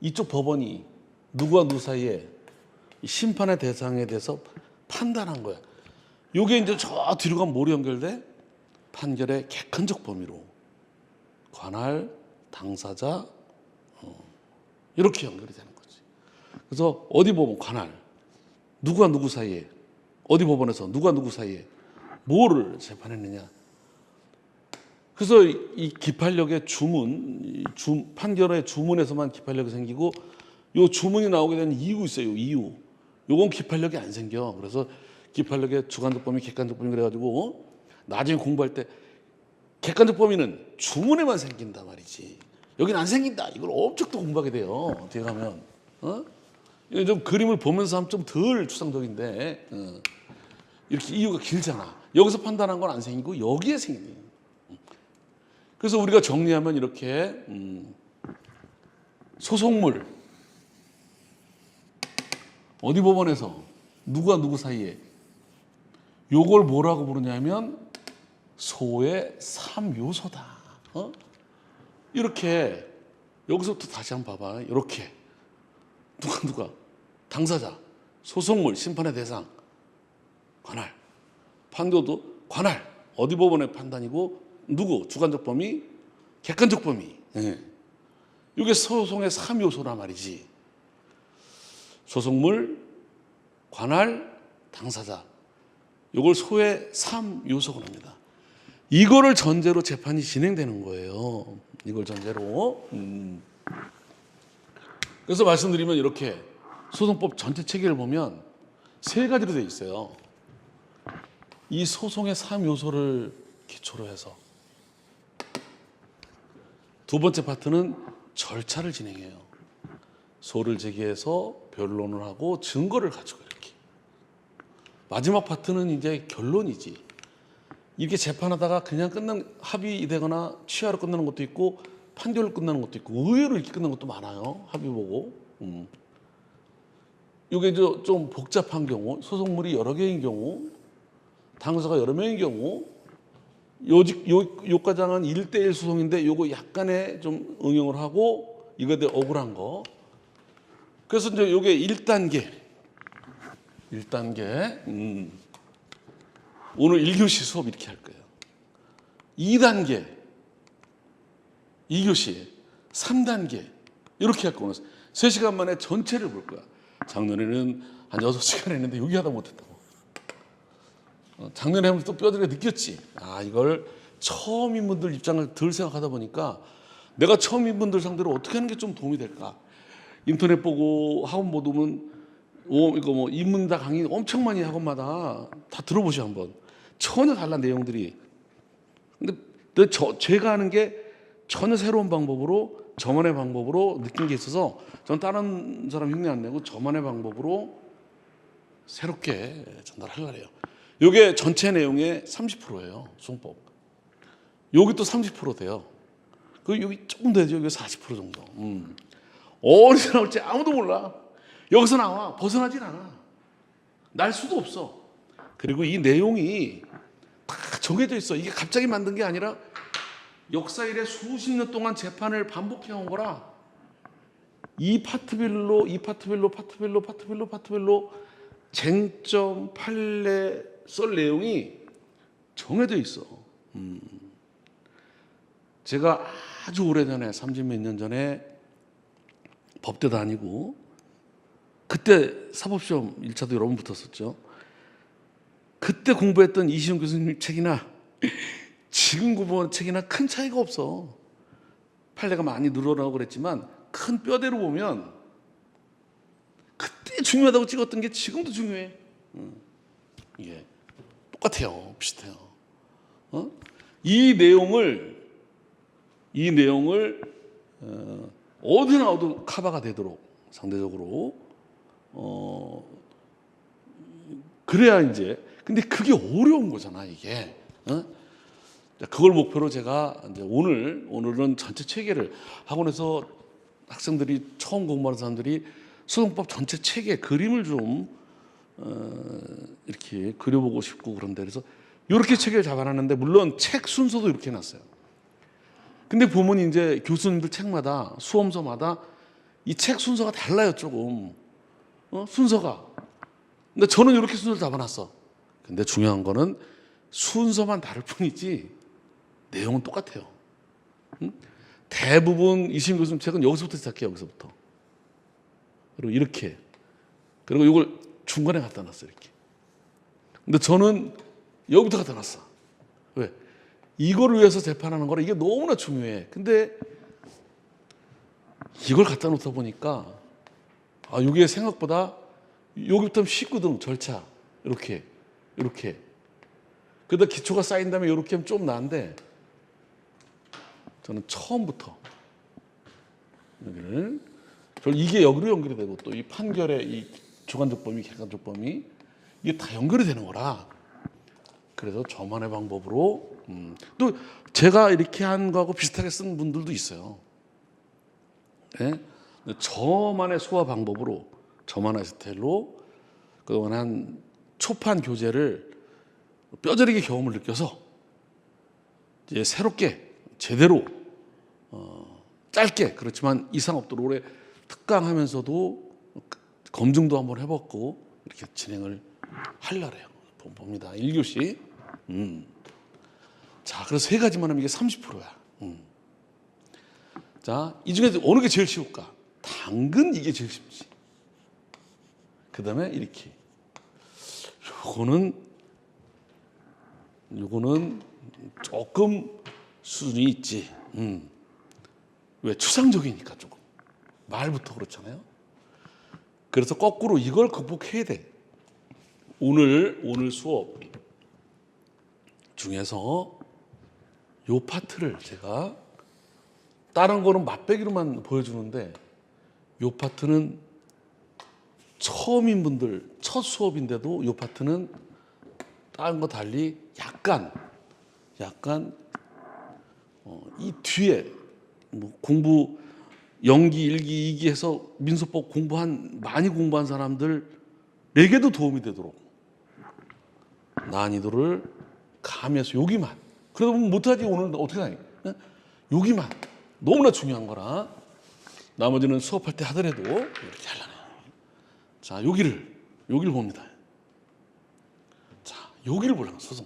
이쪽 법원이 누구와 누구 사이에 심판의 대상에 대해서 판단한 거야. 요게 이제 저 뒤로 가면 뭐로 연결돼? 판결의 객관적 범위로. 관할, 당사자, 이렇게 연결이 되는 거지. 그래서 어디 법원, 관할, 누구와 누구 사이에, 어디 법원에서 누구와 누구 사이에 뭐를 재판했느냐. 그래서 이 기판력의 주문, 판결의 주문에서만 기판력이 생기고, 요 주문이 나오게 되는 이유 있어요. 이유. 요건 기판력이 안 생겨. 그래서 기판력의 주관적 범위, 객관적 범위 그래가지고 나중에 공부할 때 객관적 범위는 주문에만 생긴다 말이지. 여긴 안 생긴다. 이걸 엄청 또 공부하게 돼요. 뒤에 가면. 좀 그림을 보면서 하면 좀 덜 추상적인데, 이렇게 이유가 길잖아. 여기서 판단한 건 안 생기고 여기에 생기네. 그래서 우리가 정리하면 이렇게 소송물 어디 법원에서 누구와 누구 사이에, 요걸 뭐라고 부르냐면 소의 3요소다. 이렇게 여기서부터 다시 한번 봐봐. 이렇게 누가 당사자, 소송물, 심판의 대상, 관할, 판결도 관할 어디 법원의 판단이고, 누구 주관적 범위, 객관적 범위. 이게 소송의 3요소란 말이지. 소송물, 관할, 당사자. 이걸 소의 3요소라고 합니다. 이거를 전제로 재판이 진행되는 거예요. 이걸 전제로. 그래서 말씀드리면 이렇게 소송법 전체 체계를 보면 세 가지로 되어 있어요. 이 소송의 3요소를 기초로 해서 두 번째 파트는 절차를 진행해요. 소를 제기해서 변론을 하고 증거를 가지고 이렇게. 마지막 파트는 이제 결론이지. 이렇게 재판하다가 그냥 합의되거나 취하로 끝나는 것도 있고 판결로 끝나는 것도 있고 의외로 이렇게 끝나는 것도 많아요. 합의 보고. 이게 좀 복잡한 경우, 소송물이 여러 개인 경우, 당사가 여러 명인 경우, 요과장은 1대1 소송인데 요거 약간의 좀 응용을 하고 이거에 대해 억울한 거. 그래서 이제 요게 1단계. 오늘 1교시 수업 이렇게 할 거예요. 2단계. 2교시. 3단계. 이렇게 할 거예요. 3시간 만에 전체를 볼 거야. 작년에는 한 6시간 했는데 여기 하다 못했다고. 작년에 하면서 또 뼈저리가 느꼈지. 이걸 처음인 분들 입장을 덜 생각하다 보니까 내가 처음인 분들 상대로 어떻게 하는 게 좀 도움이 될까. 인터넷 보고 학원 보면 이거 뭐 인문다 강의 엄청 많이 학원마다 다 들어보시오 한번. 전혀 달라 내용들이. 근데 제가 하는 게 전혀 새로운 방법으로 저만의 방법으로 느낀 게 있어서 전 다른 사람 흉내 안 내고 저만의 방법으로 새롭게 전달하려고 해요. 이게 전체 내용의 30%예요. 소송법. 여기 또 30% 돼요. 여기 조금 되죠. 여기 40% 정도. 어디서 나올지 아무도 몰라. 여기서 나와. 벗어나질 않아. 날 수도 없어. 그리고 이 내용이 다 정해져 있어. 이게 갑자기 만든 게 아니라 역사 이래 수십 년 동안 재판을 반복해온 거라 이 파트별로 쟁점, 판례, 썰 내용이 정해져 있어. 제가 아주 오래전에 30몇 년 전에 법대 다니고 그때 사법시험 1차도 여러 번 붙었었죠. 그때 공부했던 이시영 교수님 책이나 지금 공부한 책이나 큰 차이가 없어. 판례가 많이 늘어나고 그랬지만 큰 뼈대로 보면 그때 중요하다고 찍었던 게 지금도 중요해. 이게 똑같아요. 비슷해요. 이 내용을 어디 나와도 커버가 되도록 상대적으로 그래야 이제. 근데 그게 어려운 거잖아 이게. 그걸 목표로 제가 이제 오늘은 전체 체계를 학원에서 학생들이 처음 공부하는 사람들이 소송법 전체 체계 그림을 좀 이렇게 그려보고 싶고 그런데 그래서 이렇게 체계를 잡아놨는데 물론 책 순서도 이렇게 해놨어요. 근데 보면 이제 교수님들 책마다 수험서마다 이 책 순서가 달라요 조금. 순서가. 근데 저는 이렇게 순서를 잡아놨어. 근데 중요한 거는 순서만 다를 뿐이지 내용은 똑같아요. 대부분 이시영 교수님 책은 여기서부터 시작해요. 여기서부터. 그리고 이렇게. 그리고 이걸 중간에 갖다 놨어요. 이렇게. 근데 저는 여기부터 갖다 놨어. 왜? 이거를 위해서 재판하는 거라 이게 너무나 중요해. 근데 이걸 갖다 놓다 보니까 이게 생각보다 여기부터 쉽거든. 절차. 이렇게. 그러다 기초가 쌓인 다음에 이렇게 하면 좀 나은데 저는 처음부터 여기를 이게 여기로 연결이 되고 또 이 판결의 이 주관적 범위, 객관적 범위 이게 다 연결이 되는 거라. 그래서 저만의 방법으로 또 제가 이렇게 한 거하고 비슷하게 쓴 분들도 있어요. 네? 저만의 소화 방법으로 저만의 스타일로 그동안 한 초판 교재를 뼈저리게 경험을 느껴서 이제 새롭게 제대로 짧게 그렇지만 이상 없도록 오래 특강하면서도 검증도 한번 해봤고 이렇게 진행을 하려고 해요. 봅니다. 1교시. 자, 그래서 세 가지만 하면 이게 30%야. 자, 이 중에 어느 게 제일 쉬울까? 당근 이게 제일 쉽지. 그 다음에 이렇게. 요거는 조금 수준이 있지. 왜? 추상적이니까 조금. 말부터 그렇잖아요. 그래서 거꾸로 이걸 극복해야 돼. 오늘 수업 중에서 요 파트를 제가 다른 거는 맛배기로만 보여주는데 요 파트는 처음인 분들 첫 수업인데도 요 파트는 다른 거 달리 약간 이 뒤에 뭐 공부 연기, 일기, 이기 해서 민수법 많이 공부한 사람들에게도 도움이 되도록 난이도를 가면서 여기만. 그러다 보면 못하지. 오늘 어떻게 하니? 여기만 너무나 중요한 거라 나머지는 수업할 때 하더라도 이렇게 하려네. 자, 여기를 봅니다. 자, 여기를 보려고 소송.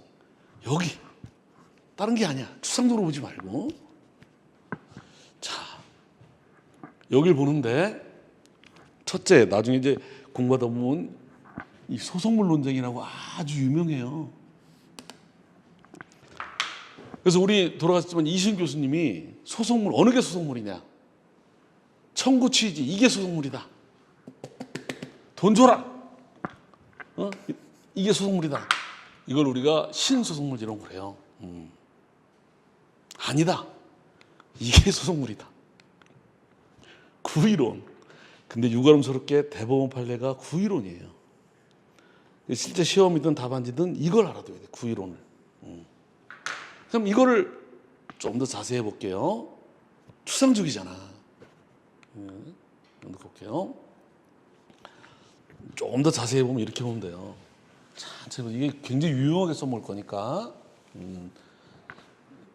여기. 다른 게 아니야. 추상적으로 보지 말고. 자, 여길 보는데 첫째, 나중에 이제 공부하다 보면 이 소송물 논쟁이라고 아주 유명해요. 그래서 우리 돌아가셨지만 이신 교수님이 소송물 어느 게 소송물이냐? 청구 취지 이게 소송물이다. 돈 줘라. 이게 소송물이다. 이걸 우리가 신소송물이라고 그래요. 아니다. 이게 소송물이다. 구의론. 근데 유감스럽게 대법원 판례가 구의론이에요. 실제 시험이든 답안지든 이걸 알아둬야 돼. 구의론을. 그럼 이거를 좀 더 자세히 해볼게요. 추상적이잖아. 볼게요. 좀 더 자세히 보면 이렇게 보면 돼요. 자, 이게 굉장히 유용하게 써먹을 거니까.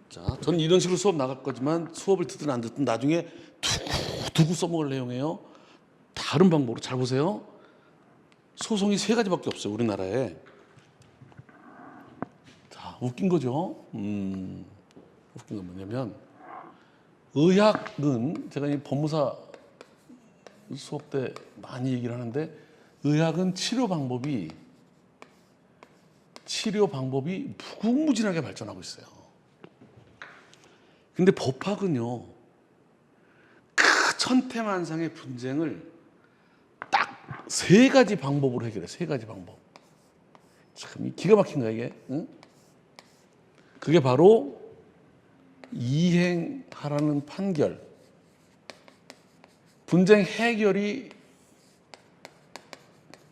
자, 저는 이런 식으로 수업 나갈 거지만 수업을 듣든 안 듣든 나중에 두고 써먹을 내용이에요. 다른 방법으로 잘 보세요. 소송이 3가지밖에 없어요, 우리나라에. 자, 웃긴 거죠. 웃긴 건 뭐냐면 의학은 제가 이 법무사 수업 때 많이 얘기를 하는데 의학은 치료 방법이 무궁무진하게 발전하고 있어요. 근데 법학은요, 그 천태만상의 분쟁을 딱 3가지 방법으로 해결해. 3가지 방법. 참 기가 막힌 거야 이게. 응? 그게 바로 이행하라는 판결, 분쟁 해결이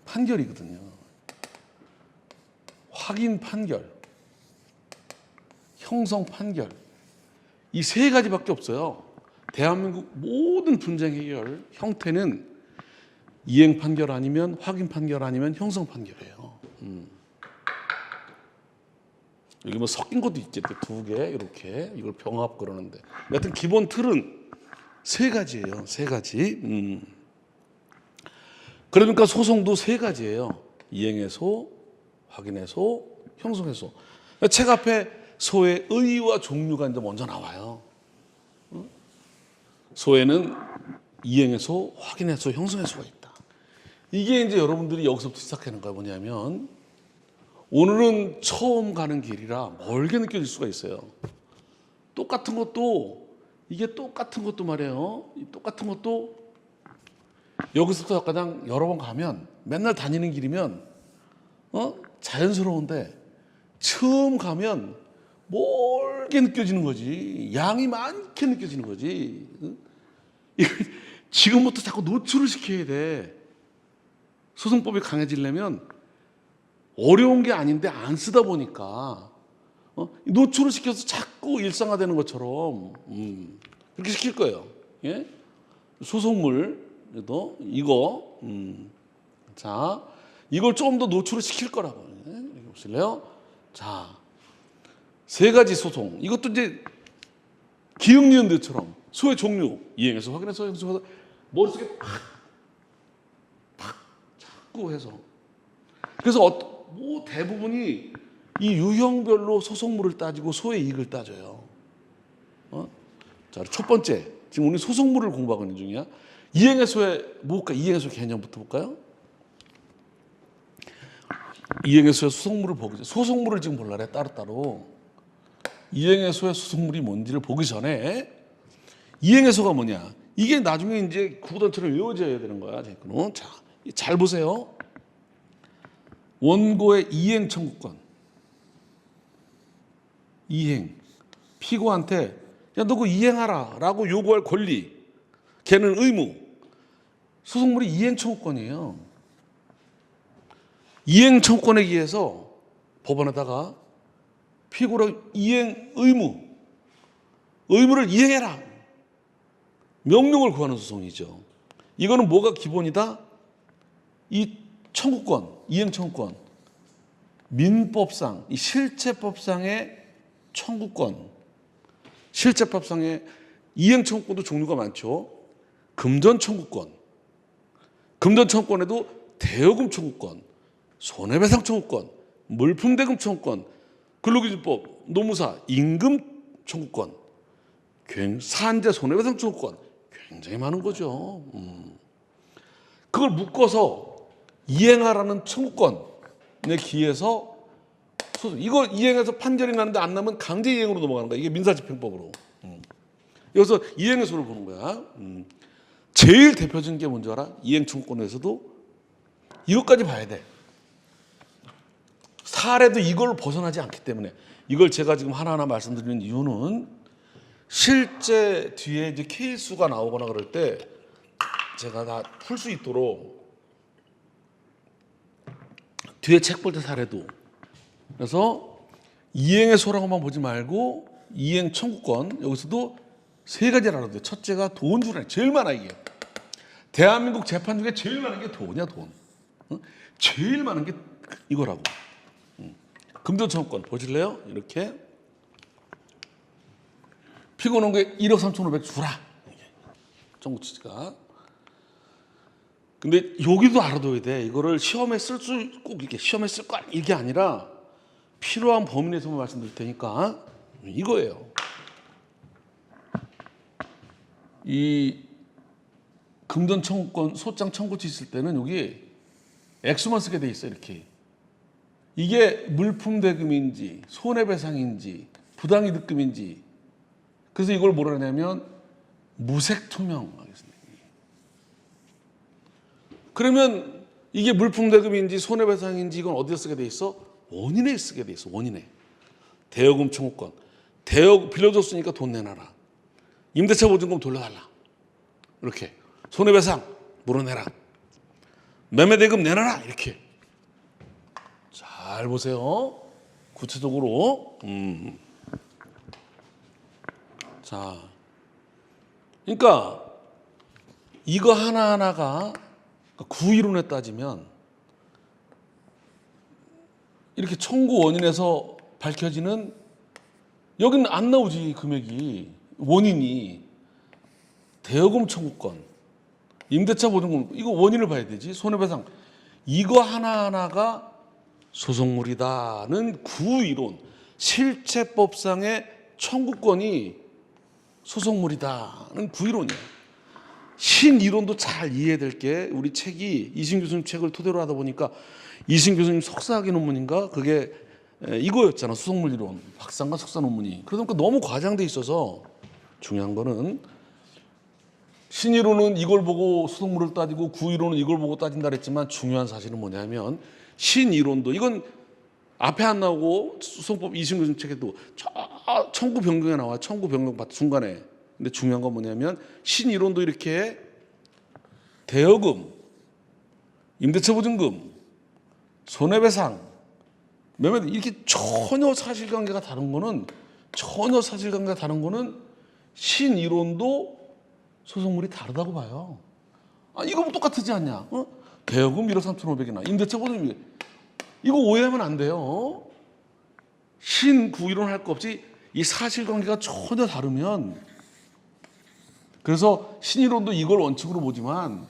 판결이거든요. 확인 판결, 형성 판결, 이 3가지밖에 없어요. 대한민국 모든 분쟁 해결 형태는 이행 판결 아니면 확인 판결 아니면 형성 판결이에요. 여기 뭐 섞인 것도 있지. 2개 이렇게 이걸 병합 그러는데 여하튼 기본 틀은 3가지예요. 3가지. 그러니까 소송도 3가지예요. 이행해소, 확인해소, 형성해소. 책 앞에 소의 의의와 종류가 이제 먼저 나와요. 소에는 이행해소, 확인해소, 형성해소가 있다. 이게 이제 여러분들이 여기서부터 시작하는 거야. 뭐냐면 오늘은 처음 가는 길이라 멀게 느껴질 수가 있어요. 똑같은 것도 말이에요. 똑같은 것도 여기서부터 가장 여러 번 가면 맨날 다니는 길이면 자연스러운데 처음 가면 멀게 느껴지는 거지. 양이 많게 느껴지는 거지. 지금부터 자꾸 노출을 시켜야 돼. 소송법이 강해지려면 어려운 게 아닌데 안 쓰다 보니까 노출을 시켜서 자꾸 일상화되는 것처럼 그렇게 시킬 거예요. 예? 소송물도 이거 자 이걸 조금 더 노출을 시킬 거라고. 예? 여기 보실래요? 자 3가지 소송. 이것도 이제 기흥리언드처럼 소의 종류 이행해서 확인해서 형성해서 머릿속에 팍 자꾸 해서 그래서 뭐 대부분이 이 유형별로 소송물을 따지고 소의 이익을 따져요. 자, 첫 번째 지금 우리 소송물을 공부하고 있는 중이야. 이행해소의 뭘까? 이행해소 개념부터 볼까요? 이행해소의 소송물을 보기 소송물을 지금 볼라 그래. 따로따로 이행해소의 소송물이 뭔지를 보기 전에 이행해소가 뭐냐? 이게 나중에 이제 구구단처럼 외워져야 되는 거야. 자, 잘 보세요. 원고의 이행 청구권. 이행. 피고한테 야, 너 그거 이행하라 라고 요구할 권리. 걔는 의무. 소송물이 이행 청구권이에요. 이행 청구권에 의해서 법원에다가 피고로 이행 의무를 이행해라. 명령을 구하는 소송이죠. 이거는 뭐가 기본이다? 이 청구권, 이행 청구권, 민법상, 이 실체법상의 청구권, 실체법상의 이행 청구권도 종류가 많죠. 금전 청구권, 금전 청구권에도 대여금 청구권, 손해배상 청구권, 물품대금 청구권, 근로기준법, 노무사, 임금 청구권, 산재 손해배상 청구권 굉장히 많은 거죠. 그걸 묶어서 이행하라는 청구권에 기해서 이거 이행해서 판결이 나는데 안 나면 강제 이행으로 넘어가는 거야. 이게 민사집행법으로. 여기서 이행의 소를 보는 거야. 제일 대표적인 게 뭔지 알아? 이행 청구권에서도 이것까지 봐야 돼. 사례도 이걸 벗어나지 않기 때문에 이걸 제가 지금 하나하나 말씀드리는 이유는 실제 뒤에 이제 케이스가 나오거나 그럴 때 제가 다 풀 수 있도록 뒤에 책 볼 때 사례도 그래서 이행의 소라고만 보지 말고 이행 청구권 여기서도 세 가지를 알아야 돼. 첫째가 돈 주라. 제일 많아 이게. 대한민국 재판 중에 제일 많은 게 돈이야 돈. 제일 많은 게 이거라고. 금전 청구권 보실래요? 이렇게 피고는 1억 3,500 주라. 청구 취지가. 근데 여기도 알아둬야 돼. 이거를 시험에 쓸 수 꼭 이렇게 시험에 쓸 거 이게 아니라 필요한 범위 내에서만 말씀드릴 테니까 이거예요. 이 금전 청구권 소장 청구치 있을 때는 여기 액수만 쓰게 돼 있어 이렇게. 이게 물품 대금인지 손해배상인지 부당이득금인지 그래서 이걸 뭐라 하냐면 무색투명하겠습니다. 그러면 이게 물품 대금인지 손해배상인지 이건 어디에 쓰게 돼 있어? 원인에 쓰게 돼 있어. 원인에. 대여금 청구권. 빌려줬으니까 돈 내놔라. 임대차 보증금 돌려달라. 이렇게. 손해배상 물어내라. 매매대금 내놔라. 이렇게. 잘 보세요. 구체적으로. 자, 그러니까 이거 하나하나가 구이론에 따지면 이렇게 청구 원인에서 밝혀지는 여기는 안 나오지 금액이 원인이 대여금 청구권, 임대차 보증금 이거 원인을 봐야 되지 손해배상 이거 하나하나가 소송물이다는 구이론 실체법상의 청구권이 소송물이다는 구이론이에요. 신이론도 잘 이해해야 될 게 우리 책이 이신 교수님 책을 토대로 하다 보니까 이신 교수님 석사학위 논문인가 그게 이거였잖아. 소송물 이론 박사인가 석사 논문이. 그러니까 너무 과장돼 있어서 중요한 거는 신이론은 이걸 보고 소송물을 따지고 구이론은 이걸 보고 따진다 그랬지만 중요한 사실은 뭐냐면 신이론도 이건 앞에 안 나오고 소송법 이신 교수님 책에도 청구 변경에 나와. 청구 변경 중간에. 근데 중요한 건 뭐냐면 신이론도 이렇게 대여금, 임대차 보증금, 손해배상, 매매 이렇게 전혀 사실관계가 다른 거는 신이론도 소송물이 다르다고 봐요. 이거 뭐 똑같지 않냐? 대여금 1억 3,500이나 임대차 보증금 이거 오해하면 안 돼요. 신구이론 할 거 없이 이 사실관계가 전혀 다르면 그래서 신이론도 이걸 원칙으로 보지만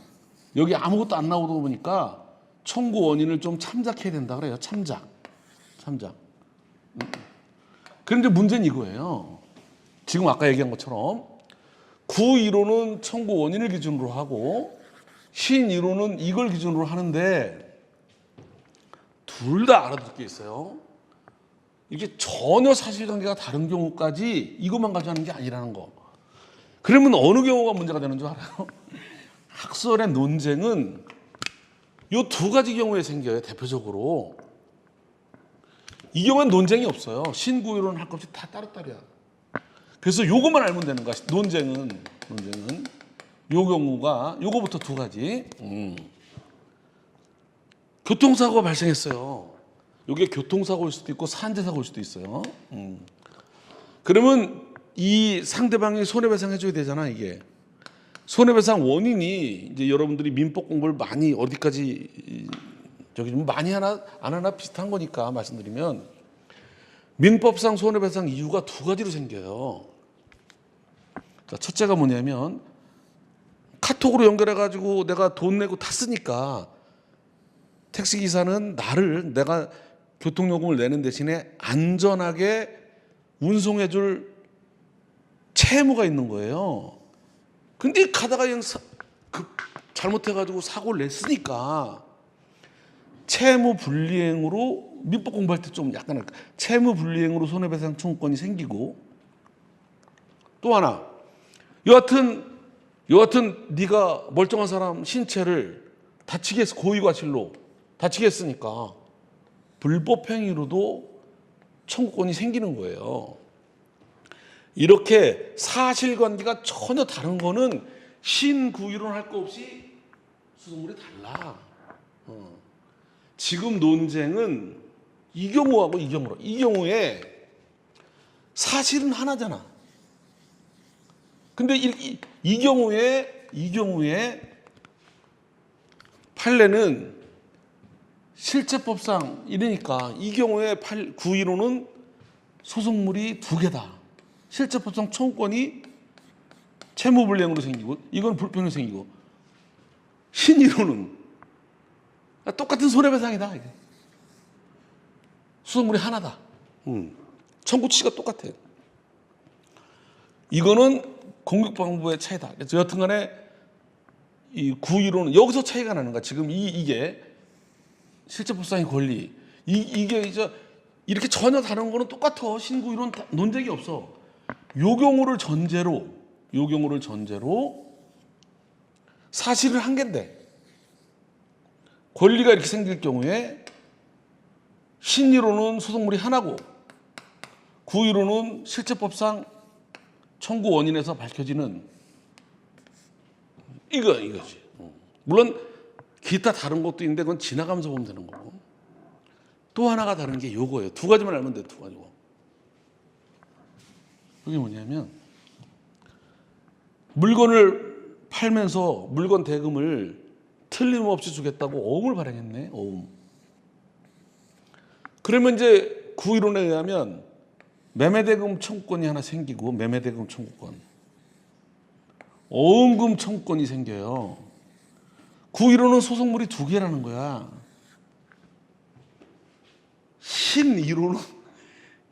여기 아무것도 안 나오다 보니까 청구 원인을 좀 참작해야 된다 그래요. 참작. 그런데 문제는 이거예요. 지금 아까 얘기한 것처럼 구이론은 청구 원인을 기준으로 하고 신이론은 이걸 기준으로 하는데 둘 다 알아둘 게 있어요. 이게 전혀 사실관계가 다른 경우까지 이것만 가져가는 게 아니라는 거. 그러면 어느 경우가 문제가 되는 줄 알아요? 학설의 논쟁은 이 두 가지 경우에 생겨요. 대표적으로 이 경우엔 논쟁이 없어요. 신구이론 할 것 없이 다 따로따로야. 그래서 요것만 알면 되는 거야. 논쟁은 요 경우가 요거부터 두 가지. 교통사고가 발생했어요. 이게 교통사고일 수도 있고 산재사고일 수도 있어요. 그러면 이 상대방이 손해배상 해줘야 되잖아. 이게 손해배상 원인이 이제 여러분들이 민법 공부를 많이 어디까지 저기 좀 많이 하나 안 하나 비슷한 거니까 말씀드리면 민법상 손해배상 이유가 두 가지로 생겨요. 자, 첫째가 뭐냐면 카톡으로 연결해가지고 내가 돈 내고 탔으니까 택시기사는 나를 내가 교통요금을 내는 대신에 안전하게 운송해줄 채무가 있는 거예요. 근데 가다가 그냥 잘못해가지고 사고를 냈으니까 채무 불이행으로 민법 공부할 때 좀 약간 채무 불이행으로 손해배상 청구권이 생기고 또 하나 여하튼 네가 멀쩡한 사람 신체를 다치게 해서 고의과실로 다치게 했으니까 불법행위로도 청구권이 생기는 거예요. 이렇게 사실관계가 전혀 다른 거는 신구이론 할 거 없이 수송물이 달라. 지금 논쟁은 이 경우하고 이 경우로. 이 경우에 사실은 하나잖아. 근데 이 경우에 판례는 실제법상 이러니까 이 경우에 구이론은 소송물이 두 개다. 실제법상 청구권이 채무불이행으로 생기고 이건 불평으로 생기고 신이론은 똑같은 손해배상이다. 이게. 소송물이 하나다. 청구치가 똑같아. 이거는 공격방법의 차이다. 그래서 여튼간에 이 구이론은 여기서 차이가 나는 거야. 지금 이게 실제법상의 권리 이게 이제 이렇게 전혀 다른 거는 똑같아. 신구이론 논쟁이 없어. 요 경우를 전제로 사실은 한 개인데 권리가 이렇게 생길 경우에 신이론은 소송물이 하나고 구이론은 실제법상 청구 원인에서 밝혀지는 이거지. 물론 기타 다른 것도 있는데 그건 지나가면서 보면 되는 거고. 또 하나가 다른 게 요거예요. 두 가지만 알면 돼. 두 가지고. 그게 뭐냐면 물건을 팔면서 물건 대금을 틀림없이 주겠다고 어음을 발행했네. 어음. 그러면 이제 구이론에 의하면 매매대금 청구권이 하나 생기고 매매대금 청구권, 어음금 청구권이 생겨요. 구이론은 소송물이 두 개라는 거야.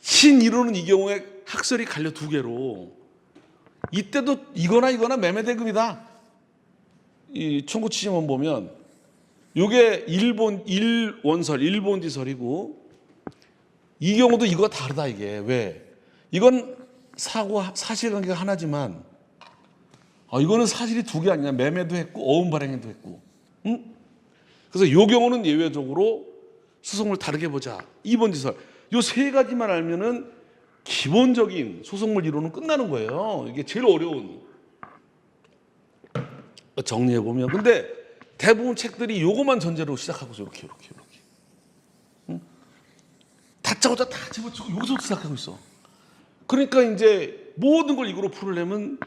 신이론은 이 경우에 학설이 갈려 두 개로 이때도 이거나 매매대금이다. 이 청구치지만 보면 이게 일본지설이고 이 경우도 이거가 다르다. 이게 왜? 이건 사실관계가 하나지만 이거는 사실이 두 개 아니냐. 매매도 했고 어음 발행도 했고. 응? 그래서 이 경우는 예외적으로 소송을 다르게 보자. 2번지설. 이 세 가지만 알면은 기본적인 소송물 이론은 끝나는 거예요. 이게 제일 어려운. 정리해 보면 근데 대부분 책들이 요거만 전제로 시작하고 있어. 이렇게. 응? 다짜고짜 다 집어치고 여기서부터 시작하고 있어. 그러니까 이제 모든 걸 이거로 풀으려면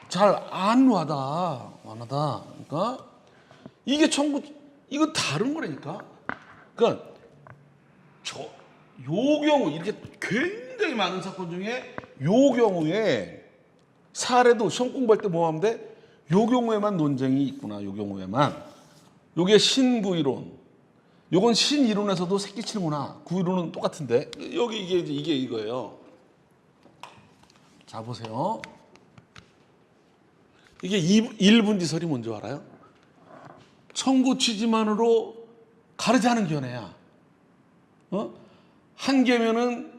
잘 안 와다. 그러니까 이게 이건 다른 거라니까. 그러니까 요 경우 이렇게 굉장히 많은 사건 중에 요 경우에 사례도 시험 공부할 때 뭐 하면 돼? 요 경우에만 논쟁이 있구나. 요 경우에만. 요게 신구이론. 요건 신이론에서도 새끼치는구나. 구이론은 똑같은데. 여기 이게 이거예요. 자 보세요. 이게 1분지설이 뭔지 알아요? 청구 취지만으로 가르지 않은 견해야. 한 개면은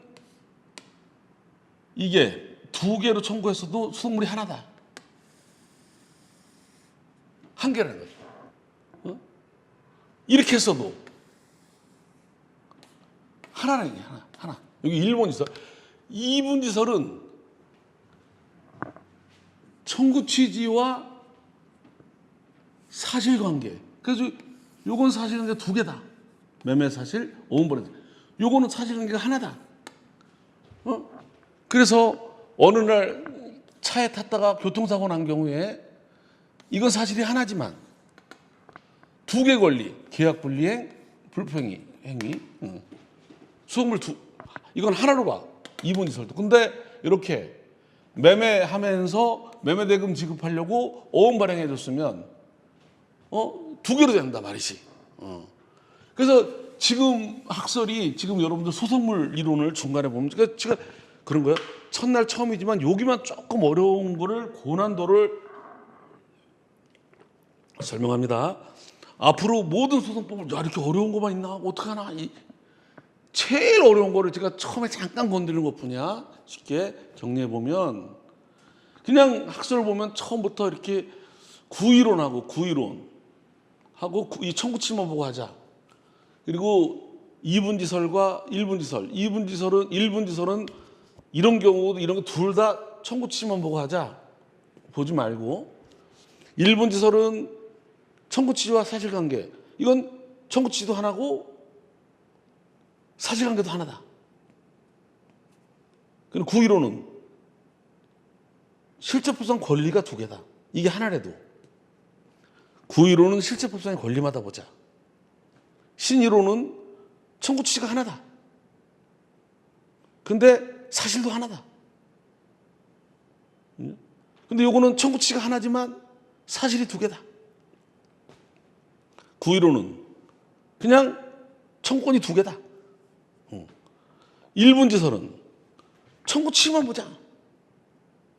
이게 두 개로 청구했어도 수돗물이 하나다. 한 개라는 거죠. 어? 이렇게 했어도 하나라는 게 하나. 여기 1번 지설. 2분 지설은 청구 취지와 사실관계. 그래서 요건 사실관계 두 개다. 매매 사실, 오은벌이다. 요거는 사실관계가 하나다. 그래서 어느 날 차에 탔다가 교통사고 난 경우에 이건 사실이 하나지만 두 개 권리, 계약 불이행, 불법행위, 수돗물 이건 하나로 봐. 2분 이설도. 근데 이렇게 매매하면서 매매대금 지급하려고 어음 발행해 줬으면 두 개로 된다 말이지. 그래서 지금 학설이 지금 여러분들 소속물 이론을 중간에 보면 제가 그런 거예요. 첫날 처음이지만 여기만 조금 어려운 거를 고난도를 설명합니다. 앞으로 모든 소송법을 이렇게 어려운 것만 있나? 어떡하나? 제일 어려운 거를 제가 처음에 잠깐 건드리는 것뿐이야. 쉽게 정리해 보면 그냥 학설을 보면 처음부터 이렇게 구이론하고 이 청구치만 보고 하자. 그리고 2분 지설과 1분 지설. 1분 지설은 이런 경우도 이런 거 둘 다 청구치만 보고 하자. 보지 말고 1분 지설은 청구치와 사실관계. 이건 청구치도 하나고 사실관계도 하나다. 그리고 구이론은 실체법상 권리가 두 개다. 이게 하나래도. 구이론은 실체법상의 권리마다 보자. 신이론은 청구치가 하나다. 근데 사실도 하나다. 근데 요거는 청구치가 하나지만 사실이 두 개다. 구이론은 그냥 청구권이 두 개다. 1분 지설은 청구치만 보자.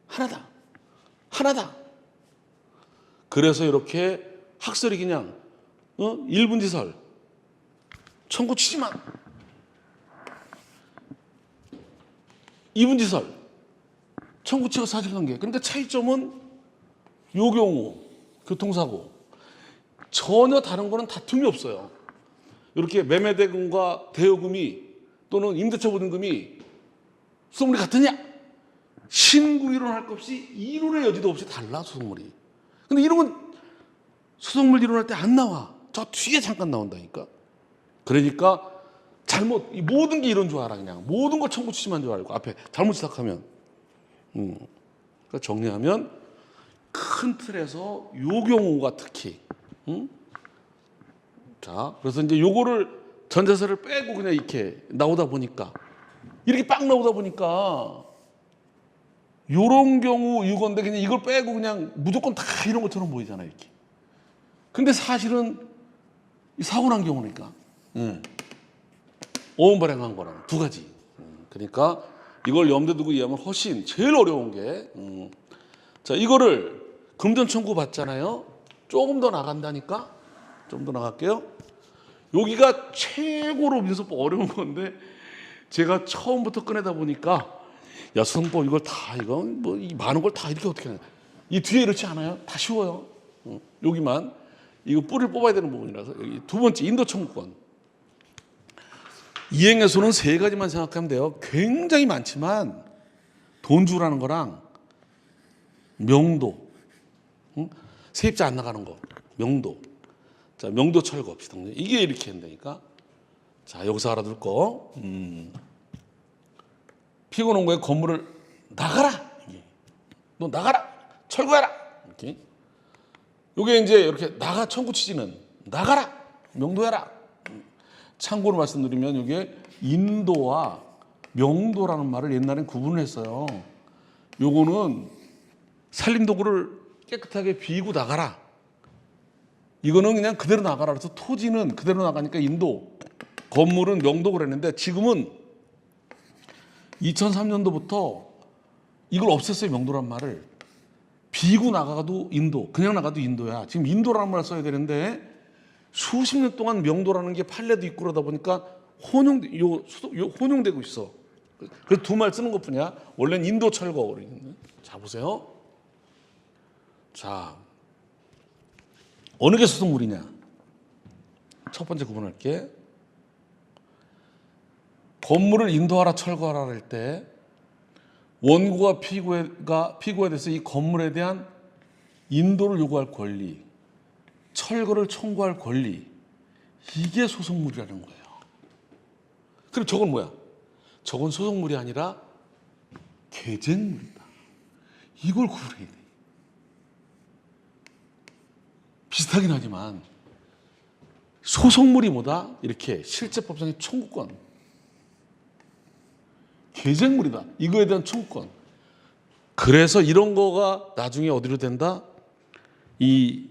하나다. 그래서 이렇게 학설이 그냥 1분 지설 청구치지만 2분 지설 청구치와 사실관계. 그러니까 차이점은 요 경우 교통사고 전혀 다른 거는 다툼이 없어요. 이렇게 매매대금과 대여금이 또는 임대차 보증금이 수속물이 같으냐? 신구이론 할 것 없이 이론의 여지도 없이 달라 수속물이. 근데 이런 건 수속물 이론할 때 안 나와. 저 뒤에 잠깐 나온다니까. 그러니까 이 모든 게 이런 줄 알아. 그냥 모든 걸 청구치만 줄 알고 앞에 잘못 시작하면. 그러니까 정리하면 큰 틀에서 요 경우가 특히 자, 그래서 이제 요거를 전자세를 빼고 그냥 이렇게 나오다 보니까 이렇게 빡 나오다 보니까 요런 경우 이건데 그냥 이걸 빼고 그냥 무조건 다 이런 것처럼 보이잖아 이렇게. 근데 사실은 사고 난 경우니까 오음 발행한 거랑 두 가지. 그러니까 이걸 염두에 두고 이해하면 훨씬 제일 어려운 게 자, 이거를 금전 청구 받잖아요. 조금 더 나간다니까. 좀 더 나갈게요. 여기가 최고로 민소법 어려운 건데 제가 처음부터 꺼내다 보니까 야, 수성법 이걸 다 이거 뭐 이 많은 걸 다 이렇게 어떻게 하냐. 이 뒤에 이렇지 않아요? 다 쉬워요. 여기만 이거 뿔을 뽑아야 되는 부분이라서 여기 두 번째 인도 청구권. 이행에서는 세 가지만 생각하면 돼요. 굉장히 많지만 돈 주라는 거랑 명도, 세입자 안 나가는 거, 명도. 자, 명도 철거 없이 등록. 이게 이렇게 한다니까. 자, 여기서 알아둘 거. 피고농고의 건물을 나가라. 너 나가라. 철거해라. 이렇게. 요게 이제 이렇게 나가 청구 취지는 나가라. 명도해라. 참고로 말씀드리면 이게 인도와 명도라는 말을 옛날엔 구분을 했어요. 요거는 살림도구를 깨끗하게 비고 나가라. 이거는 그냥 그대로 나가라. 그래서 토지는 그대로 나가니까 인도, 건물은 명도 그랬는데 지금은 2003년도부터 이걸 없앴어요. 명도란 말을. 비고 나가도 인도, 그냥 나가도 인도야. 지금 인도라는 말을 써야 되는데 수십 년 동안 명도라는 게 판례도 있고 그러다 보니까 혼용되고 있어. 그래서 두 말 쓰는 것뿐이야. 원래는 인도 철거. 자 보세요. 자 어느 게 소속물이냐? 첫 번째 구분할게. 건물을 인도하라 철거하라 할 때 원고가 피고에 대해서 이 건물에 대한 인도를 요구할 권리, 철거를 청구할 권리, 이게 소속물이라는 거예요. 그럼 저건 뭐야? 저건 소속물이 아니라 계쟁물이다. 이걸 구분해야 돼. 비슷하긴 하지만 소속물이 뭐다? 이렇게 실제법상의 청구권. 계쟁물이다. 이거에 대한 청구권. 그래서 이런 거가 나중에 어디로 된다? 이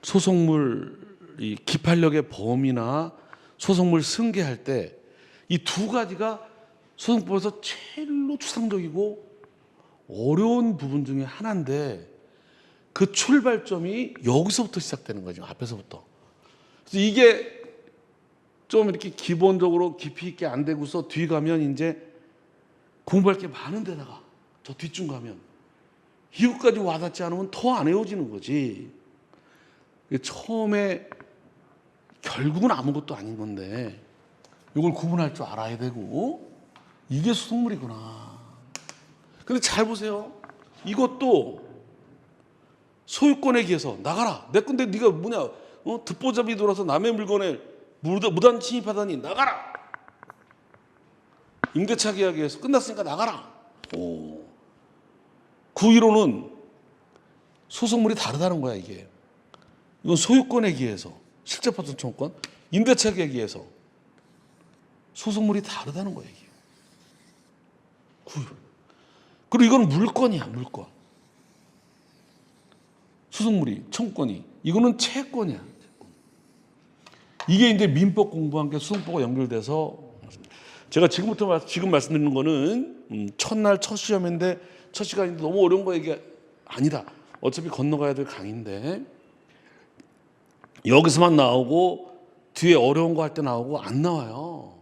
소속물 이 기판력의 범위나 소속물 승계할 때 이 두 가지가 소송법에서 제일로 추상적이고 어려운 부분 중에 하나인데 그 출발점이 여기서부터 시작되는 거죠. 앞에서부터. 그래서 이게 좀 이렇게 기본적으로 깊이 있게 안 되고서 뒤 가면 이제 공부할 게 많은 데다가 저 뒤쯤 가면 이것까지 와닿지 않으면 더 안 외워지는 거지. 처음에 결국은 아무것도 아닌 건데 이걸 구분할 줄 알아야 되고 이게 소속물이구나. 근데 잘 보세요. 이것도 소유권에 기해서 나가라. 내 건데 네가 뭐냐? 듣보잡이 돌아서 남의 물건에 무단 침입하다니 나가라. 임대차 계약에서 끝났으니까 나가라. 오. 그 이론은 소속물이 다르다는 거야 이게. 이건 소유권에 기해서 실제파손 청구권, 임대차 계약에 의해서 소속물이 다르다는 거예요 이게. 그리고 이건 물건이야 물건. 소속물이 청구권이 이거는 채권이야. 이게 이제 민법 공부한 게 소송법과 연결돼서 제가 지금 말씀드리는 거는 첫날 첫 시험인데 첫 시간인데 너무 어려운 거 이게 아니다. 어차피 건너가야 될 강의인데 여기서만 나오고 뒤에 어려운 거 할 때 나오고 안 나와요.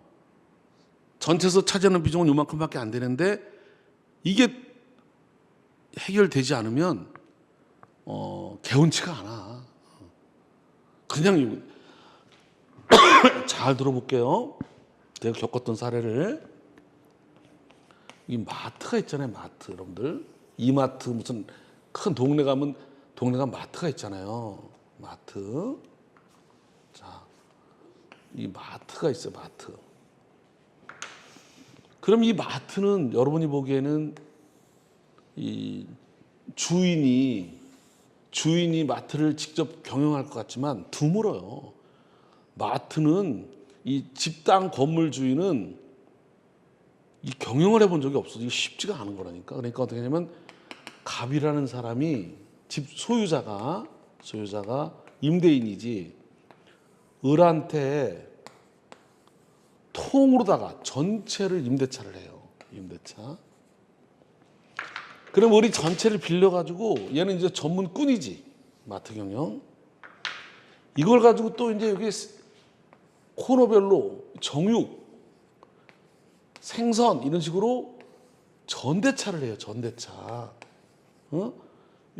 전체에서 차지하는 비중은 요만큼밖에 안 되는데 이게 해결되지 않으면 개운치가 않아. 그냥 잘 들어볼게요. 제가 겪었던 사례를. 이 마트가 있잖아요. 마트 여러분들. 이마트 무슨 큰 동네 가면 동네가 마트가 있잖아요. 마트. 자, 이 마트가 있어요. 마트. 그럼 이 마트는 여러분이 보기에는 이 주인이 마트를 직접 경영할 것 같지만 드물어요. 마트는 이 집당 건물 주인은 이 경영을 해본 적이 없어. 이게 쉽지가 않은 거라니까. 그러니까 어떻게 하냐면 갑이라는 사람이 집 소유자가 임대인이지 을한테 통으로다가 전체를 임대차를 해요. 임대차. 그럼 우리 전체를 빌려가지고 얘는 이제 전문꾼이지. 마트 경영. 이걸 가지고 또 이제 여기 코너별로 정육, 생선 이런 식으로 전대차를 해요. 전대차.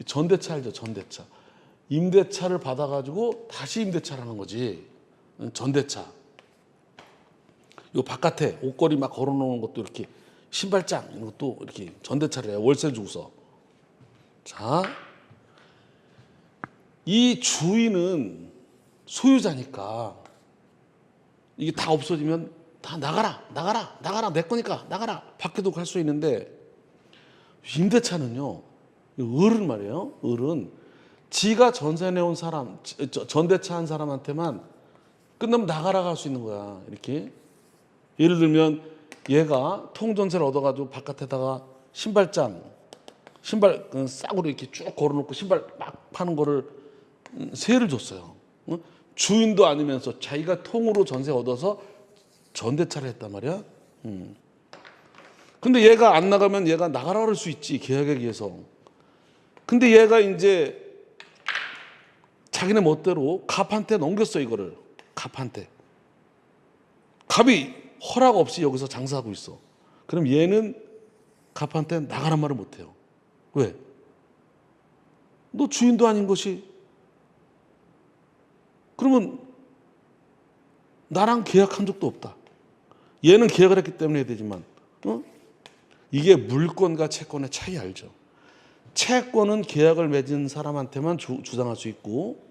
전대차 알죠? 전대차. 임대차를 받아가지고 다시 임대차를 하는 거지. 전대차. 요 바깥에 옷걸이 막 걸어놓은 것도 이렇게 신발장 이런 것도 이렇게 전대차를 해요. 월세 주고서. 자, 이 주인은 소유자니까 이게 다 없어지면 다 나가라 내 거니까 나가라 밖에도 갈 수 있는데 임대차는요. 을은 말이에요. 을은 지가 전세 내온 사람, 전대차 한 사람한테만 끝나면 나가라 갈 수 있는 거야. 이렇게. 예를 들면 얘가 통전세를 얻어가지고 바깥에다가 신발 싸구려 이렇게 쭉 걸어놓고 신발 막 파는 거를 세를 줬어요. 주인도 아니면서 자기가 통으로 전세 얻어서 전대차를 했단 말이야. 근데 얘가 안 나가면 얘가 나가라 그럴 수 있지. 계약에 의해서. 근데 얘가 이제 자기네 멋대로 갑한테 넘겼어 이거를. 갑한테. 갑이 허락 없이 여기서 장사하고 있어. 그럼 얘는 갑한테 나가란 말을 못해요. 왜? 너 주인도 아닌 것이. 그러면 나랑 계약한 적도 없다. 얘는 계약을 했기 때문에 해야 되지만, 이게 물권과 채권의 차이 알죠? 채권은 계약을 맺은 사람한테만 주장할 수 있고,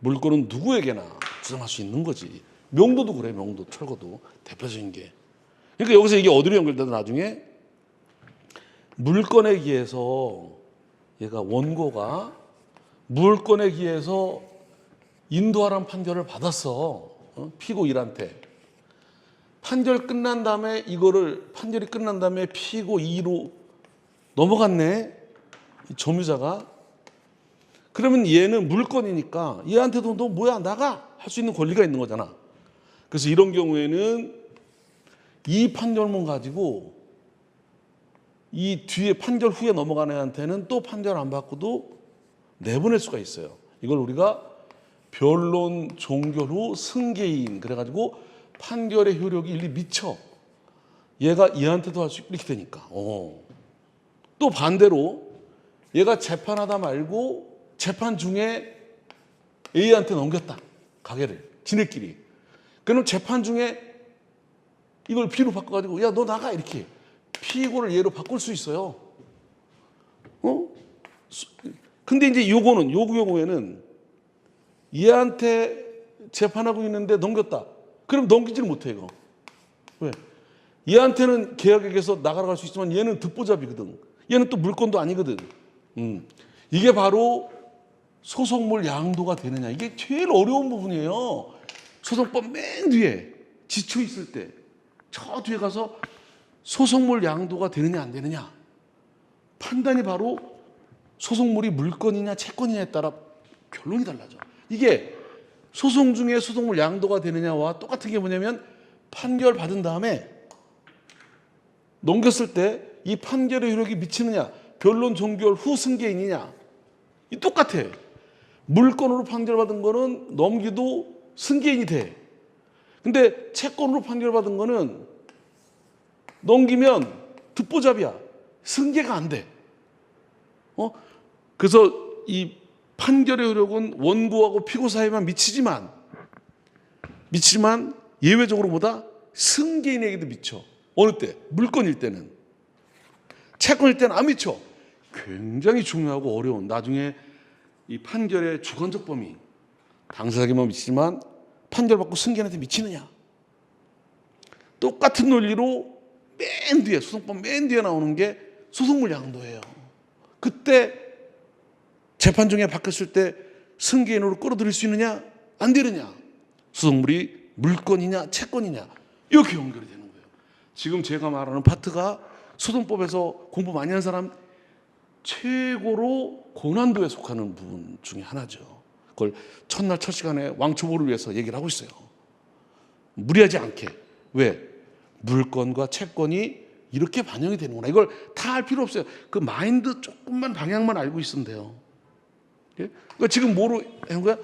물권은 누구에게나 주장할 수 있는 거지. 명도도 그래, 명도, 철거도 대표적인 게. 그러니까 여기서 이게 어디로 연결되든 나중에 물권에 기해서 얘가 원고가 물권에 기해서 인도하라는 판결을 받았어. 피고 1한테. 판결이 끝난 다음에 피고 2로 넘어갔네. 점유자가. 그러면 얘는 물권이니까 얘한테도 너 뭐야 나가 할 수 있는 권리가 있는 거잖아. 그래서 이런 경우에는 이 판결문 가지고 이 뒤에 판결 후에 넘어가는 애한테는 또 판결 안 받고도 내보낼 수가 있어요. 이걸 우리가 변론 종결 후 승계인 그래가지고 판결의 효력이 일리 미쳐. 얘가 얘한테도 할 수 있고 이렇게 되니까. 또 반대로 얘가 재판하다 말고 재판 중에 A한테 넘겼다. 가게를. 지네끼리. 그럼 재판 중에 이걸 B로 바꿔가지고 야 너 나가 이렇게 피고를 얘로 바꿀 수 있어요. 근데 이제 요 경우에는 얘한테 재판하고 있는데 넘겼다. 그럼 넘기지를 못해 이거. 왜? 얘한테는 계약에서 나가갈 수 있지만 얘는 듣보잡이거든. 얘는 또 물건도 아니거든. 이게 바로 소송물 양도가 되느냐. 이게 제일 어려운 부분이에요. 소송법 맨 뒤에 지쳐 있을 때 저 뒤에 가서 소송물 양도가 되느냐 안 되느냐. 판단이 바로 소송물이 물건이냐 채권이냐에 따라 결론이 달라져. 이게 소송 중에 소송물 양도가 되느냐와 똑같은 게 뭐냐면 판결 받은 다음에 넘겼을 때 이 판결의 효력이 미치느냐 변론 종결 후 승계인이냐 이 똑같아. 물건으로 판결받은 거는 넘기도 승계인이 돼. 근데 채권으로 판결받은 거는 넘기면 듣보잡이야. 승계가 안 돼. 그래서 이 판결의 효력은 원고하고 피고 사이에만 미치지만 예외적으로 뭐다? 승계인에게도 미쳐. 어느 때? 물건일 때는. 채권일 때는 안 미쳐. 굉장히 중요하고 어려운 나중에 이 판결의 주관적 범위 당사자에게만 미치지만 판결받고 승계인한테 미치느냐. 똑같은 논리로 맨 뒤에 소송법 맨 뒤에 나오는 게 소송물 양도예요. 그때 재판 중에 바뀌었을 때 승계인으로 끌어들일 수 있느냐 안 되느냐. 소송물이 물건이냐 채권이냐 이렇게 연결이 되는 거예요. 지금 제가 말하는 파트가 소송법에서 공부 많이 한 사람 최고로 고난도에 속하는 부분 중에 하나죠. 그걸 첫날 첫 시간에 왕초보를 위해서 얘기를 하고 있어요. 무리하지 않게. 왜? 물건과 채권이 이렇게 반영이 되는구나. 이걸 다 할 필요 없어요. 그 마인드 조금만 방향만 알고 있으면 돼요. 예? 그러니까 지금 뭐로 한 거야?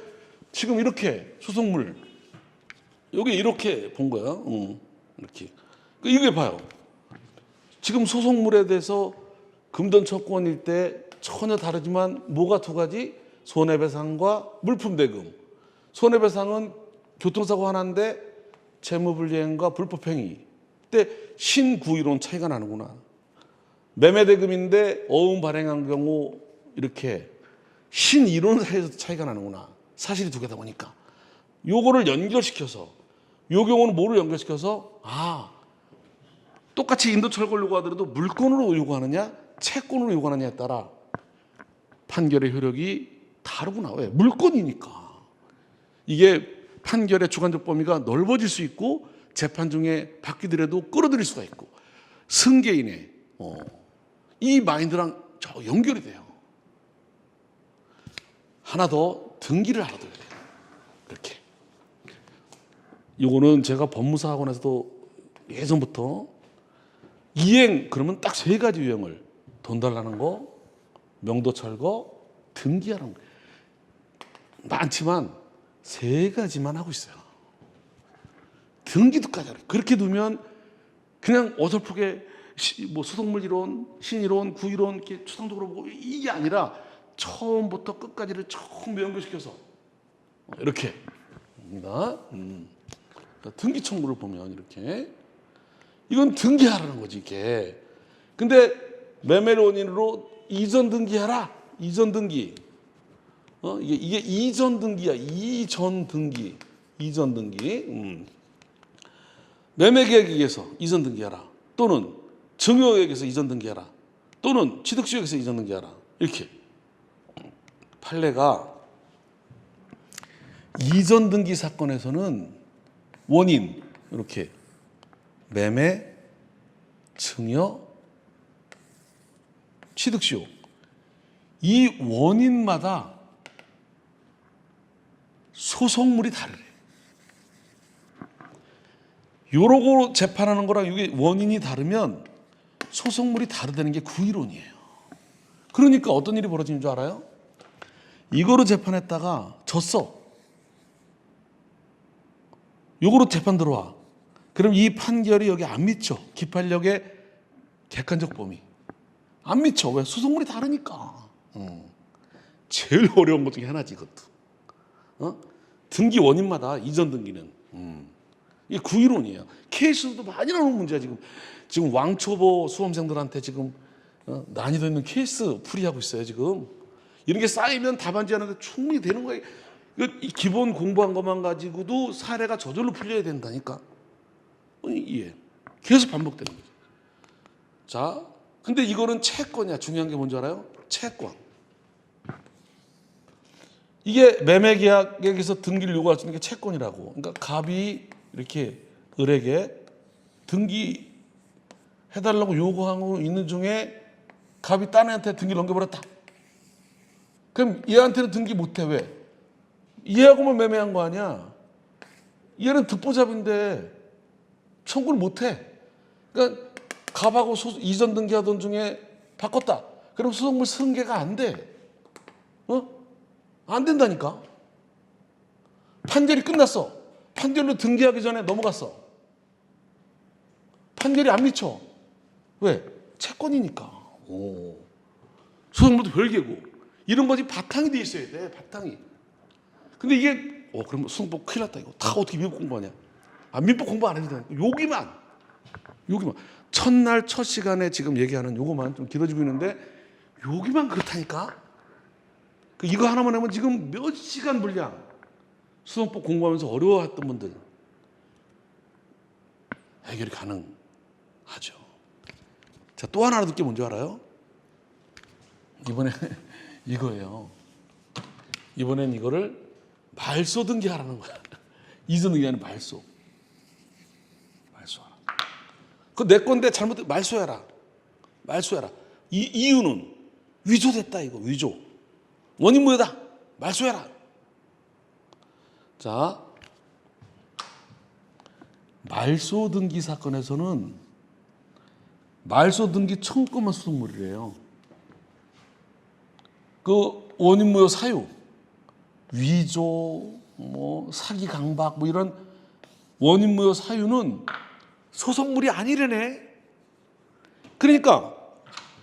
지금 이렇게 소송물 여기 이렇게 본 거야. 이렇게. 그러니까 이게 봐요. 지금 소송물에 대해서 금전 채권일 때 전혀 다르지만 뭐가 두 가지? 손해배상과 물품대금. 손해배상은 교통사고 하나인데 재무불이행과 불법행위. 그때 신구이론 차이가 나는구나. 매매대금인데 어음 발행한 경우 이렇게 신이론 사이에서 차이가 나는구나. 사실이 두 개다 보니까. 요거를 연결시켜서 요 경우는 뭐를 연결시켜서 똑같이 인도철거를 요구하더라도 물건으로 요구하느냐 채권으로 요구하느냐에 따라 판결의 효력이 다르구나. 왜? 물건이니까. 이게 판결의 주관적 범위가 넓어질 수 있고 재판 중에 바뀌더라도 끌어들일 수가 있고 승계인의 이 마인드랑 저 연결이 돼요. 하나 더 등기를 알아둬야 돼요. 이렇게. 이거는 제가 법무사 학원에서도 예전부터 이행 그러면 딱 세 가지 유형을 돈 달라는 거, 명도 철거, 등기하는 거. 많지만 세 가지만 하고 있어요. 등기도까지 알아요. 그렇게 두면 그냥 어설프게 뭐 소속물 이론, 신이론, 구이론 이렇게 추상적으로 보고 이게 아니라 처음부터 끝까지를 처음 연결시켜서 이렇게 봅니다. 등기 청구를 보면 이렇게 이건 등기하라는 거지 이게. 근데 매매를 원인으로 이전 등기하라. 이전 등기. 이게 이전 등기야. 이전 등기. 이전 등기. 매매 계약에 의해서 이전 등기하라. 또는 증여계획에서 이전 등기하라. 또는 취득시효에서 이전 등기하라. 이렇게 판례가 이전 등기 사건에서는 원인 이렇게 매매, 증여, 취득시효 이 원인마다 소속물이 다르래. 요러고 재판하는 거랑 이게 원인이 다르면 소속물이 다르다는 게 구이론이에요. 그러니까 어떤 일이 벌어지는 줄 알아요? 이거로 재판했다가 졌어. 요거로 재판 들어와. 그럼 이 판결이 여기 안 미쳐. 기판력의 객관적 범위. 안 미쳐. 왜? 소속물이 다르니까. 제일 어려운 것 중에 하나지 이것도. 등기 원인마다 이전 등기는. 이게 구이론이에요. 케이스도 많이 나오는 문제야 지금 왕초보 수험생들한테 지금 난이도 있는 케이스 풀이하고 있어요 지금. 이런 게 쌓이면 답안지 하는데 충분히 되는 거예요. 기본 공부한 것만 가지고도 사례가 저절로 풀려야 된다니까. 예. 계속 반복되는 거죠. 자, 근데 이거는 채권이야. 중요한 게 뭔지 알아요? 채권. 이게 매매계약에서 등기를 요구할 수 있는 게 채권이라고. 그러니까 갑이 이렇게 을에게 등기해달라고 요구하고 있는 중에 갑이 딴 애한테 등기를 넘겨버렸다. 그럼 얘한테는 등기 못해. 왜? 얘하고만 매매한 거 아니야. 얘는 듣보잡인데 청구를 못해. 그러니까 갑하고 이전 등기하던 중에 바꿨다. 그럼 소속물 승계가 안 돼. 안 된다니까. 판결이 끝났어. 판결로 등기하기 전에 넘어갔어. 판결이 안 미쳐. 왜? 채권이니까. 소속물도 별개고. 이런 거지 바탕이 돼 있어야 돼. 바탕이. 근데 이게 그럼 수능법 큰일 났다 이거. 다 어떻게 민법 공부하냐. 민법 공부 안 해도 되니까. 여기만. 첫날 첫 시간에 지금 얘기하는 요거만 좀 길어지고 있는데 여기만 그렇다니까. 이거 하나만 하면 지금 몇 시간 분량 수능법 공부하면서 어려워했던 분들 해결이 가능하죠. 자, 또 하나 알아둘 게 뭔지 알아요? 이번에 이거예요. 이번엔 이거를 말소 등기하라는 거야. 이전 등기 아니라 말소. 말소하라. 그거 내 건데 잘못해 말소해라. 말소해라. 이유는 위조됐다 이거. 위조. 원인 무효다. 말소해라. 자, 말소 등기 사건에서는 말소 등기 청구만 소속물이래요. 그 원인 무효 사유, 위조, 사기 강박 이런 원인 무효 사유는 소속물이 아니래네. 그러니까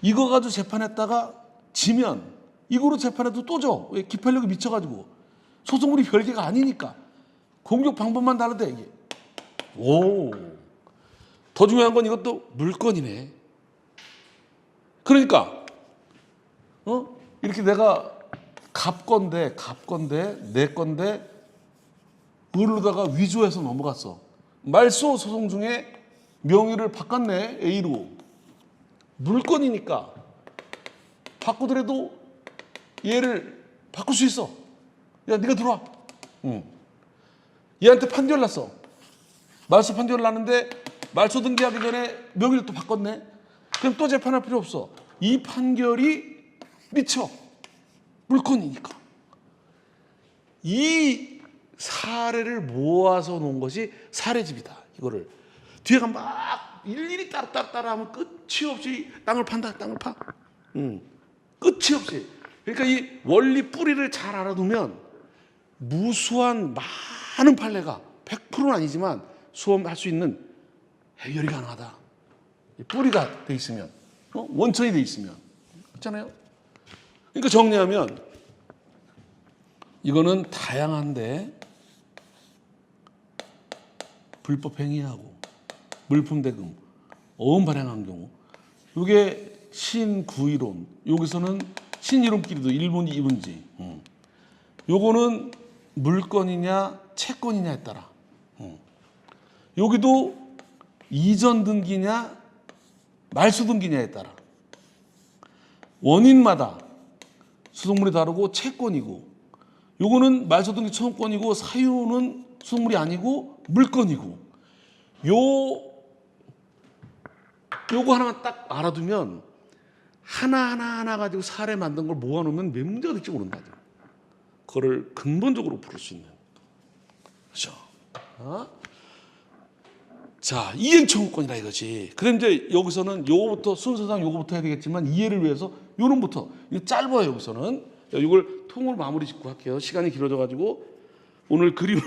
이거 가지고 재판했다가 지면 이거로 재판해도 또 져. 왜? 기판력이 미쳐가지고. 소속물이 별개가 아니니까. 공격 방법만 다르대 이게. 더 중요한 건 이것도 물건이네. 그러니까 이렇게 내가 갑 건데 내 건데 을로다가 위조해서 넘어갔어. 말소 소송 중에 명의를 바꿨네. A로. 물건이니까 바꾸더라도 얘를 바꿀 수 있어. 야, 네가 들어와. 얘한테 판결 났어. 말소 판결 났는데 말소 등기하기 전에 명의를 또 바꿨네. 그럼 또 재판할 필요 없어. 이 판결이 미쳐. 물건이니까. 이 사례를 모아서 놓은 것이 사례집이다. 이거를 뒤에 가면 막 일일이 따라 하면 끝이 없이 땅을 판다. 땅을 파. 끝이 없이. 그러니까 이 원리 뿌리를 잘 알아두면 무수한 많은 판례가 100%는 아니지만 수험할 수 있는 해결이 가능하다. 뿌리가 돼 있으면, 원천이 돼 있으면. 그렇잖아요? 그러니까 정리하면 이거는 다양한데 불법 행위하고 물품 대금, 어음 발행한 경우, 이게 신구이론, 여기서는 신이론끼리도 1분, 2분지. 요거는 물건이냐 채권이냐에 따라. 여기도 이전 등기냐 말소 등기냐에 따라. 원인마다 수송물이 다르고 채권이고, 요거는 말소 등기 청구권이고 사유는 수송물이 아니고 물건이고. 요거 하나만 딱 알아두면 하나 가지고 사례 만든 걸 모아놓으면 몇 문제가 될지 모른다. 그거를 근본적으로 풀을 수 있는. 그렇죠? 자, 이행 청구권이라 이거지. 그럼 이제 여기서는 요거부터 순서상 요거부터 해야 되겠지만 이해를 위해서 요놈부터. 이거 짧아요. 여기서는 이걸 통으로 마무리 짓고 할게요. 시간이 길어져가지고 오늘 그림을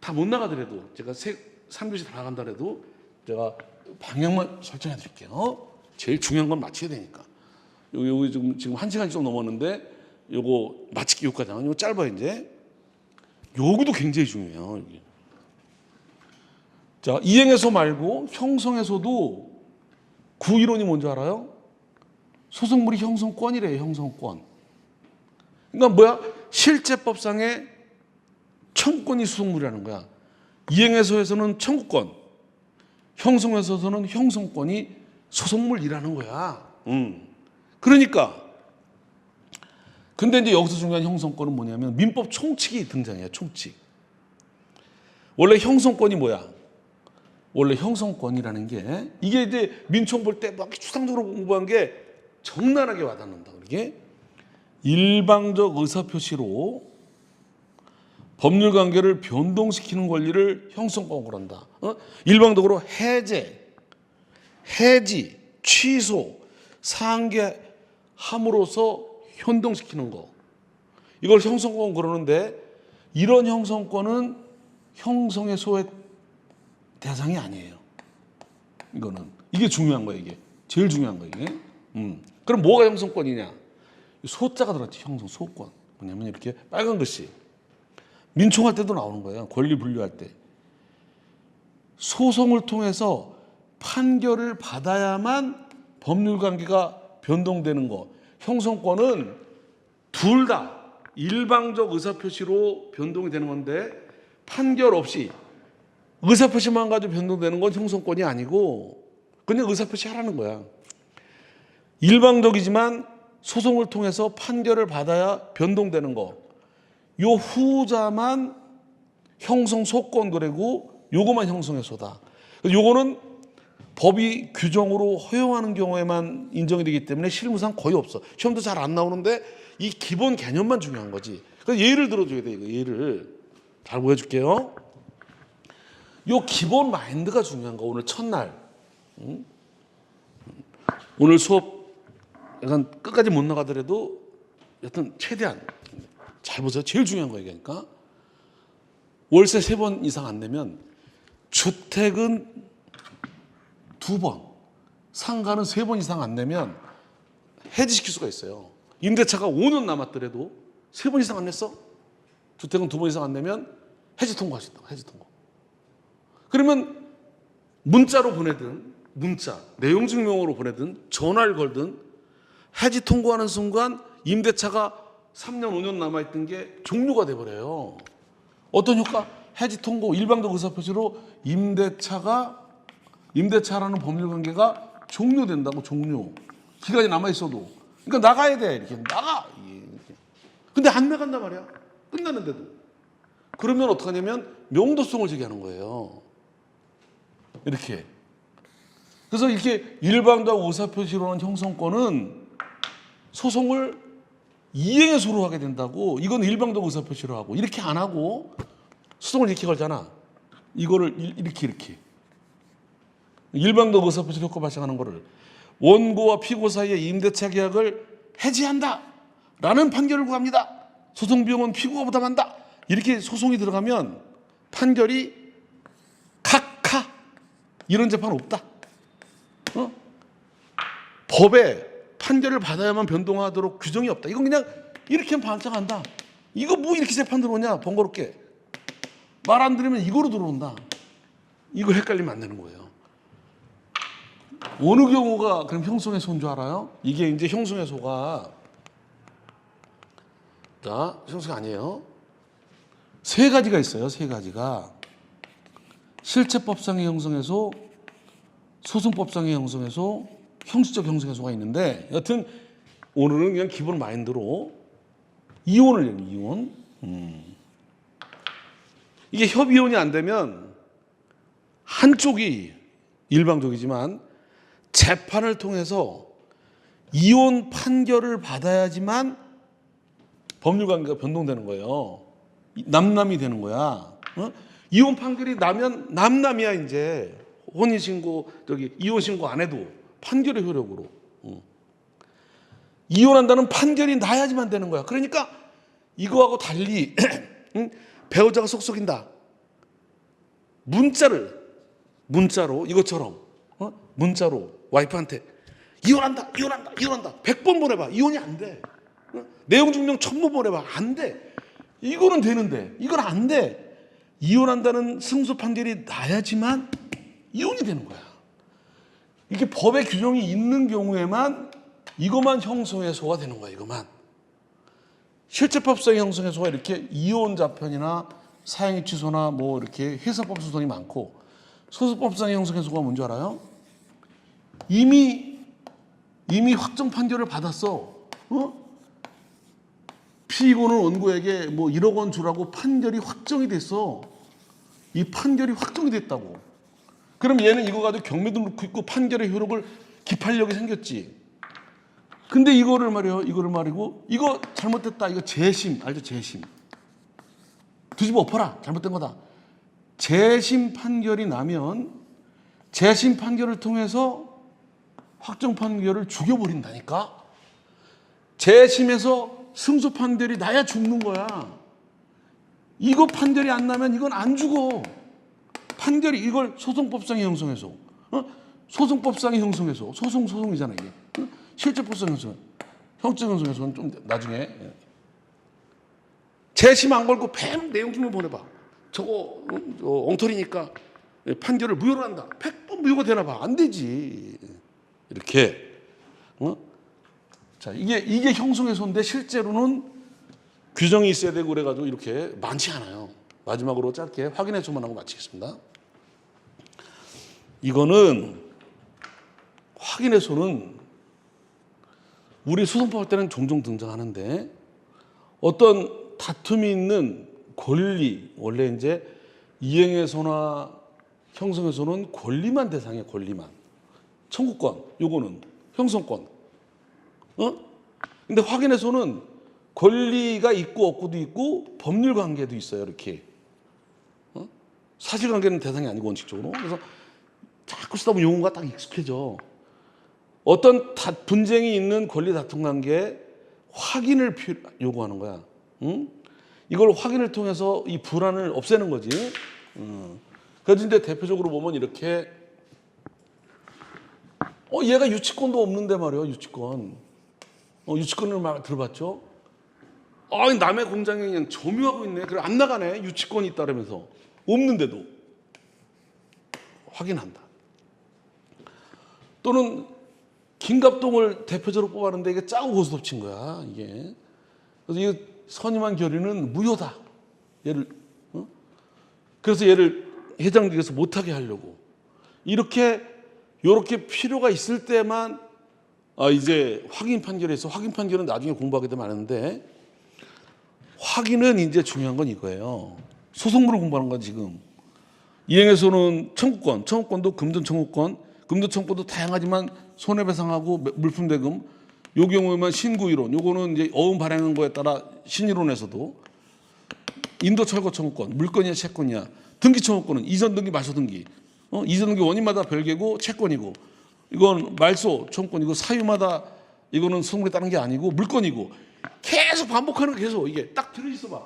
다 못 나가더라도 제가 3교시 다 나간다 해도 제가 방향만 설정해 드릴게요. 제일 중요한 건 맞춰야 되니까. 여기 지금 1시간이 좀 넘었는데 요거 마치기 요까지 나가요. 이거 짧아요. 이제 요거도 굉장히 중요해요. 여기. 자, 이행해소 말고 형성해소도 구이론이 뭔지 알아요? 소송물이 형성권이래요. 형성권. 그러니까 뭐야? 실제법상의 청구권이 소송물이라는 거야. 이행해소에서는 청구권, 형성해소에서는 형성권이 소송물이라는 거야. 그러니까 근데 이제 여기서 중요한 형성권은 뭐냐면 민법 총칙이 등장해요. 총칙. 원래 형성권이 뭐야? 원래 형성권이라는 게 이게 이제 민총 볼 때 막 추상적으로 공부한 게 적나라하게 와닿는다. 이게 일방적 의사표시로 법률 관계를 변동시키는 권리를 형성권으로 한다. 일방적으로 해지, 취소, 상계함으로써 현동시키는 거. 이걸 형성권 그러는데 이런 형성권은 형성의 소의 대상이 아니에요. 이게 중요한 거예요. 이게 제일 중요한 거예요. 이게. 그럼 뭐가 형성권이냐? 소자가 들어갔지. 형성 소권. 뭐냐면 이렇게 빨간 글씨. 민총할 때도 나오는 거예요. 권리 분류할 때. 소송을 통해서 판결을 받아야만 법률 관계가 변동되는 거. 형성권은 둘 다 일방적 의사표시로 변동이 되는 건데 판결 없이 의사표시만 가지고 변동되는 건 형성권이 아니고 그냥 의사표시 하라는 거야. 일방적이지만 소송을 통해서 판결을 받아야 변동되는 거. 요 후자만 형성소권 그래고 요거만 형성해소다. 요거는 법이 규정으로 허용하는 경우에만 인정이 되기 때문에 실무상 거의 없어. 시험도 잘 안 나오는데 이 기본 개념만 중요한 거지. 그래서 예를 들어줘야 돼. 이거 예를 잘 보여줄게요. 요 기본 마인드가 중요한 거. 오늘 첫날. 오늘 수업 약간 끝까지 못 나가더라도 여튼 최대한 잘 보세요. 제일 중요한 거 얘기하니까. 월세 3번 이상 안 내면 주택은 2번, 상가는 3번 이상 안 내면 해지시킬 수가 있어요. 임대차가 5년 남았더라도 3번 이상 안 냈어? 주택은 2번 이상 안 내면 해지 통고하신다고. 해지 통고. 그러면 문자로 보내든 문자, 내용 증명으로 보내든 전화를 걸든 해지 통고하는 순간 임대차가 3년, 5년 남아있던 게 종료가 돼버려요. 어떤 효과? 해지 통고, 일방적 의사표시로 임대차라는 법률관계가 종료된다고. 종료. 기간이 남아있어도. 그러니까 나가야 돼. 이렇게 나가. 근데 안 나간단 말이야. 끝났는데도. 그러면 어떡하냐면 명도성을 제기하는 거예요. 이렇게. 그래서 이렇게 일방적 의사표시로 하는 형성권은 소송을 이행해소로 하게 된다고. 이건 일방적 의사표시로 하고. 이렇게 안 하고 소송을 이렇게 걸잖아. 이거를 이렇게. 일방적 의사표시 효과 발생하는 거를 원고와 피고 사이의 임대차 계약을 해지한다 라는 판결을 구합니다. 소송 비용은 피고가 부담한다. 이렇게 소송이 들어가면 판결이 각하 이런 재판 없다. 어? 법에 판결을 받아야만 변동하도록 규정이 없다. 이건 그냥 이렇게 하면 반짝한다. 이거 뭐 이렇게 재판 들어오냐 번거롭게. 말 안 들으면 이거로 들어온다. 이걸 헷갈리면 안 되는 거예요. 어느 경우가 그럼 형성해소인 줄 알아요? 이게 이제 형성해소가 자, 형성이 아니에요. 세 가지가 있어요. 세 가지가. 실체법상의 형성해소, 소송법상의 형성해소, 형식적 형성해소가 있는데 여튼 오늘은 그냥 기본 마인드로 이혼을 해요. 이혼. 이게 협의혼이 안 되면 한쪽이 일방적이지만 재판을 통해서 이혼 판결을 받아야지만 법률관계가 변동되는 거예요. 남남이 되는 거야. 어? 이혼 판결이 나면 남남이야 이제. 혼인신고 이혼신고 안 해도 판결의 효력으로. 이혼한다는 판결이 나야지만 되는 거야. 그러니까 이거하고 달리 배우자가 속속인다. 문자로 이것처럼 문자로 와이프한테 이혼한다 100번 보내봐. 이혼이 안 돼. 내용 증명 1000번 보내봐. 안 돼. 이거는 되는데 이건 안 돼. 이혼한다는 승소 판결이 나야지만 이혼이 되는 거야. 이게 법의 규정이 있는 경우에만 이것만 형성해소가 되는 거야. 이것만. 실체법상의 형성해소가 이렇게 이혼 자편이나 사행위 취소나 뭐 이렇게 회사법 소송이 많고 소수법상의 형성해소가 뭔지 알아요? 이미 확정 판결을 받았어. 피고는 원고에게 뭐 1억 원 주라고 판결이 확정이 됐어. 이 판결이 확정이 됐다고. 그럼 얘는 이거 가지고 경매도 넣고 있고 판결의 효력을 기판력이 생겼지. 근데 이거를 말이고 이거 잘못됐다. 이거 재심 알죠? 재심. 뒤집어 엎어라. 잘못된 거다. 재심 판결이 나면 재심 판결을 통해서 확정 판결을 죽여버린다니까. 재심에서 승소 판결이 나야 죽는 거야. 이거 판결이 안 나면 이건 안 죽어. 판결이 이걸 소송법상의 형성해소. 소송법상의 형성해소. 소송이잖아 이게. 실제법상 형성. 형적 형성해소는 좀 나중에. 재심 안 걸고 뱀 내용증명 보내봐. 저거 엉터리니까 판결을 무효로 한다. 100번 무효가 되나 봐. 안 되지. 이렇게. 자, 이게 형성해소인데 실제로는 규정이 있어야 되고 그래가지고 이렇게 많지 않아요. 마지막으로 짧게 확인해소만 하고 마치겠습니다. 이거는 확인해소는 우리 소송법 할 때는 종종 등장하는데 어떤 다툼이 있는 권리, 원래 이제 이행해소나 형성해소는 권리만 대상이에요. 권리만. 청구권, 요거는 형성권. 근데 확인해소는 권리가 있고 없고도 있고 법률 관계도 있어요. 이렇게. 사실관계는 대상이 아니고 원칙적으로. 그래서 자꾸 쓰다 보면 용어가 딱 익숙해져. 어떤 분쟁이 있는 권리 다툼 관계에 확인을 요구하는 거야. 이걸 확인을 통해서 이 불안을 없애는 거지. 그래서 이제 대표적으로 보면 이렇게 얘가 유치권도 없는데 말이야. 유치권을 막 들어봤죠? 남의 공장에 그냥 점유하고 있네. 그래 안 나가네. 유치권이 있다면서. 없는데도 확인한다. 또는 김갑동을 대표적으로 뽑았는데 이게 짜고 고스톱친 거야. 이게. 그래서 이 선임한 결의는 무효다. 그래서 얘를 회장직에서 못하게 하려고. 이렇게 필요가 있을 때만 이제 확인 판결에서 확인 판결은 나중에 공부하게 되면 아는데 확인은 이제 중요한 건 이거예요. 소송물을 공부하는 건 지금. 이행해서는 청구권도 금전 청구권, 금전 청구권도 다양하지만 손해배상하고 물품 대금, 요 경우에만 신고이론, 요거는 이제 어음 발행한 거에 따라 신이론에서도 인도철거 청구권, 물건이냐 채권이냐, 등기 청구권은 이전 등기 말소 등기, 이전 등기 원인마다 별개고 채권이고, 이건 말소 청구권이고 사유마다 이거는 소송물에 따른 게 아니고 물건이고 계속 반복하는 거 계속 이게 딱 들어있어 봐.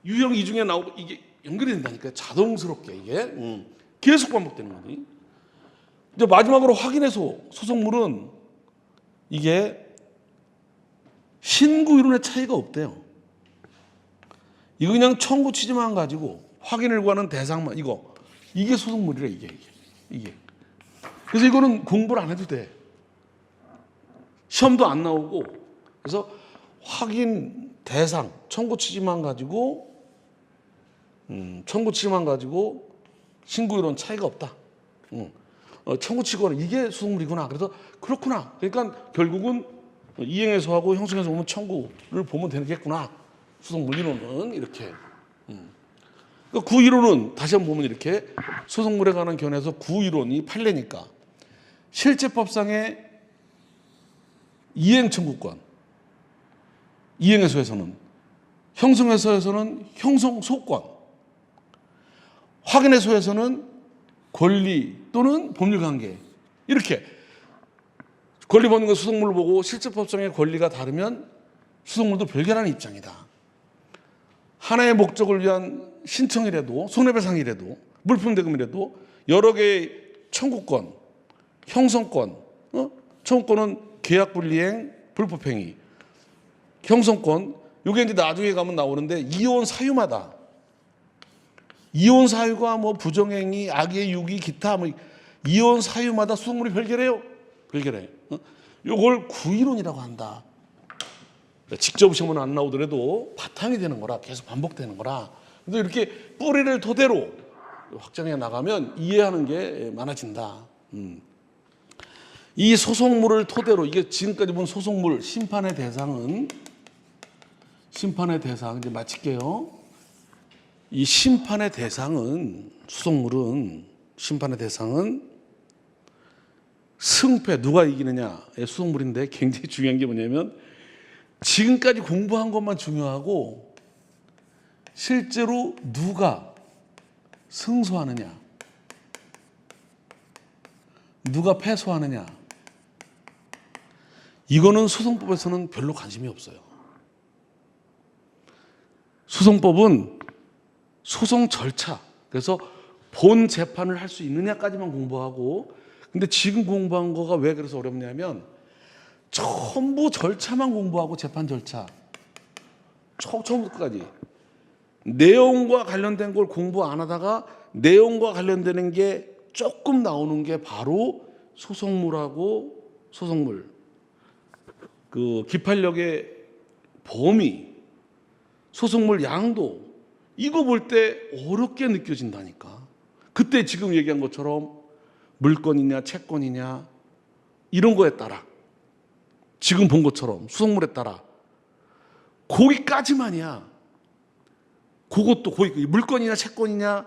유형 이 중에 나오고 이게 연결이 된다니까 자동스럽게 이게 계속 반복되는 거니. 이제 마지막으로 확인해서 소속물은 이게 신구 이론의 차이가 없대요. 이거 그냥 청구 취지만 가지고 확인을 구하는 대상만 이게 소속물이래 이게. 그래서 이거는 공부를 안 해도 돼. 시험도 안 나오고. 그래서 확인 대상 청구 취지만 가지고 신구 이론 차이가 없다. 청구 취지는 이게 소속물이구나. 그래서 그렇구나. 그러니까 결국은 이행에서하고 형성에서 보면 청구를 보면 되겠구나. 소속물 이론은 이렇게. 그러니까 구 이론은 다시 한번 보면 이렇게 소속물에 관한 견해에서 구 이론이 판례니까 실제법상의 이행 청구권, 이행해소에서는 형성해소에서는 형성 소권, 확인해소에서는 권리 또는 법률 관계 이렇게 권리 법률과 소속물을 보고 실제법상의 권리가 다르면 소속물도 별개라는 입장이다. 하나의 목적을 위한 신청이라도 손해배상이라도 물품대금이라도 여러 개의 청구권, 형성권, 청구권은 계약불이행, 불법행위, 형성권 이게 이제 나중에 가면 나오는데 이혼 사유마다 이혼 사유가 뭐 부정행위, 악의 유기, 기타 뭐 이혼 사유마다 소속물이 별개래요. 별개래. 이걸 구이론이라고 한다. 직접 시험은 안 나오더라도 바탕이 되는 거라 계속 반복되는 거라. 그래서 이렇게 뿌리를 토대로 확장해 나가면 이해하는 게 많아진다. 이 소속물을 토대로 이게 지금까지 본 소속물 심판의 대상 이제 마칠게요. 이 심판의 대상은 소속물은 심판의 대상은 승패 누가 이기느냐의 소속물인데 굉장히 중요한 게 뭐냐면 지금까지 공부한 것만 중요하고 실제로 누가 승소하느냐 누가 패소하느냐 이거는 소송법에서는 별로 관심이 없어요. 소송법은 소송 절차 그래서 본 재판을 할 수 있느냐까지만 공부하고 근데 지금 공부한 거가 왜 그래서 어렵냐면 전부 절차만 공부하고 재판 절차 처음부터 끝까지 내용과 관련된 걸 공부 안 하다가 내용과 관련되는 게 조금 나오는 게 바로 소속물하고 소속물 그 기판력의 범위 소속물 양도 이거 볼 때 어렵게 느껴진다니까. 그때 지금 얘기한 것처럼 물권이냐 채권이냐 이런 거에 따라 지금 본 것처럼 소속물에 따라 거기까지만이야. 그것도 거기 물권이냐 채권이냐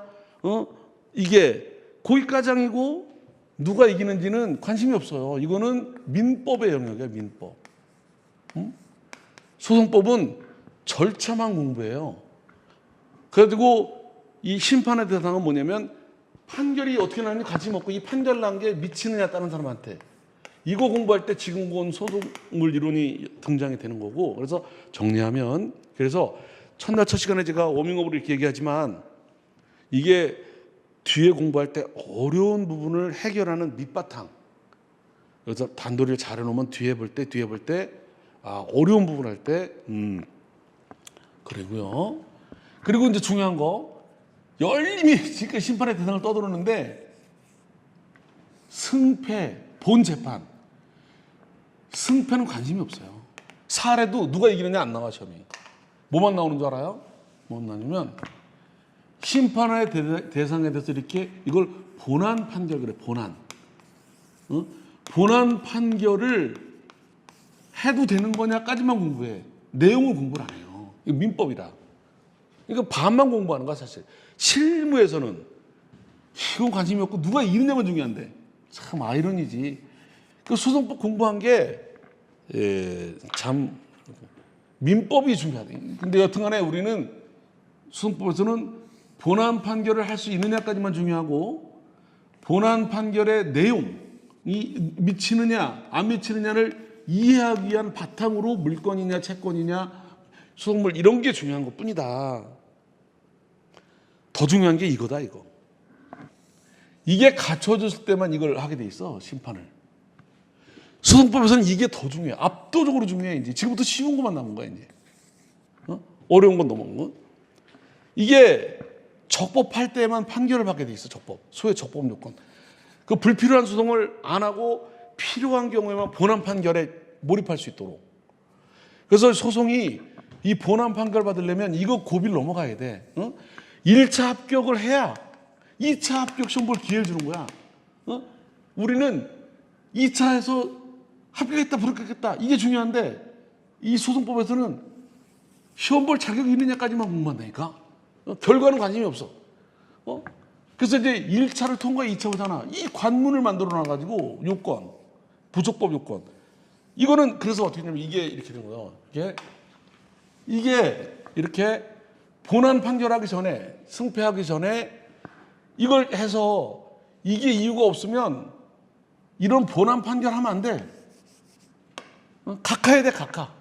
이게 거기까지이고 누가 이기는지는 관심이 없어요. 이거는 민법의 영역이야. 민법. 소송법은 절차만 공부해요. 그래가지고 이 심판의 대상은 뭐냐면 판결이 어떻게 나는지 관심 없고 이 판결 난 게 미치느냐 다른 사람한테 이거 공부할 때 지금 본 소속물 이론이 등장이 되는 거고 그래서 정리하면 그래서 첫날 첫 시간에 제가 워밍업으로 이렇게 얘기하지만 이게 뒤에 공부할 때 어려운 부분을 해결하는 밑바탕 그래서 단도리를 잘 해놓으면 뒤에 볼 때 어려운 부분 할 때 그리고요. 그리고 이제 중요한 거 열심히 지금 심판의 대상을 떠들었는데 승패 본 재판 승패는 관심이 없어요. 사례도 누가 이기느냐 안 나와 시험이. 뭐만 나오는 줄 알아요? 뭐만 나오냐면 심판의 대상에 대해서 이렇게 이걸 본안 판결 그래. 본안. 본안 판결을 해도 되는 거냐까지만 공부해. 내용을 공부를 안 해요. 이거 민법이다. 이거 반만 공부하는 거야 사실. 실무에서는 이건 관심이 없고 누가 이기느냐만 중요한데 참 아이러니지. 그 소송법 공부한 게 참 민법이 중요하다. 근데 여튼간에 우리는 소송법에서는 본안 판결을 할 수 있느냐까지만 중요하고 본안 판결의 내용이 미치느냐 안 미치느냐를 이해하기 위한 바탕으로 물권이냐 채권이냐 소송물 이런 게 중요한 것뿐이다. 더 중요한 게 이거다 이거. 이게 갖춰졌을 때만 이걸 하게 돼 있어, 심판을. 소송법에서는 이게 더 중요해. 압도적으로 중요해. 이제 지금부터 쉬운 것만 남은 거야, 이제. 어려운 건 넘어간 거. 이게 적법할 때만 판결을 받게 돼 있어, 적법. 소위 적법 요건. 그 불필요한 소송을 안 하고 필요한 경우에만 본안 판결에 몰입할 수 있도록. 그래서 소송이 이 본안 판결 받으려면 이거 고비를 넘어가야 돼. 1차 합격을 해야 2차 합격 시험 볼 기회를 주는 거야. 우리는 2차에서 합격했다, 불합격했다. 이게 중요한데 이 소송법에서는 시험 볼 자격이 있느냐까지만 궁금한다니까. 결과는 관심이 없어. 그래서 이제 1차를 통과해 2차 오잖아. 이 관문을 만들어 놔가지고 요건, 부적법 요건. 이거는 그래서 어떻게 되냐면 이게 이렇게 된 거예요. 이게 이렇게 본안 판결하기 전에, 승패하기 전에 이걸 해서 이게 이유가 없으면 이런 본안 판결하면 안 돼. 각하해야 돼, 각하.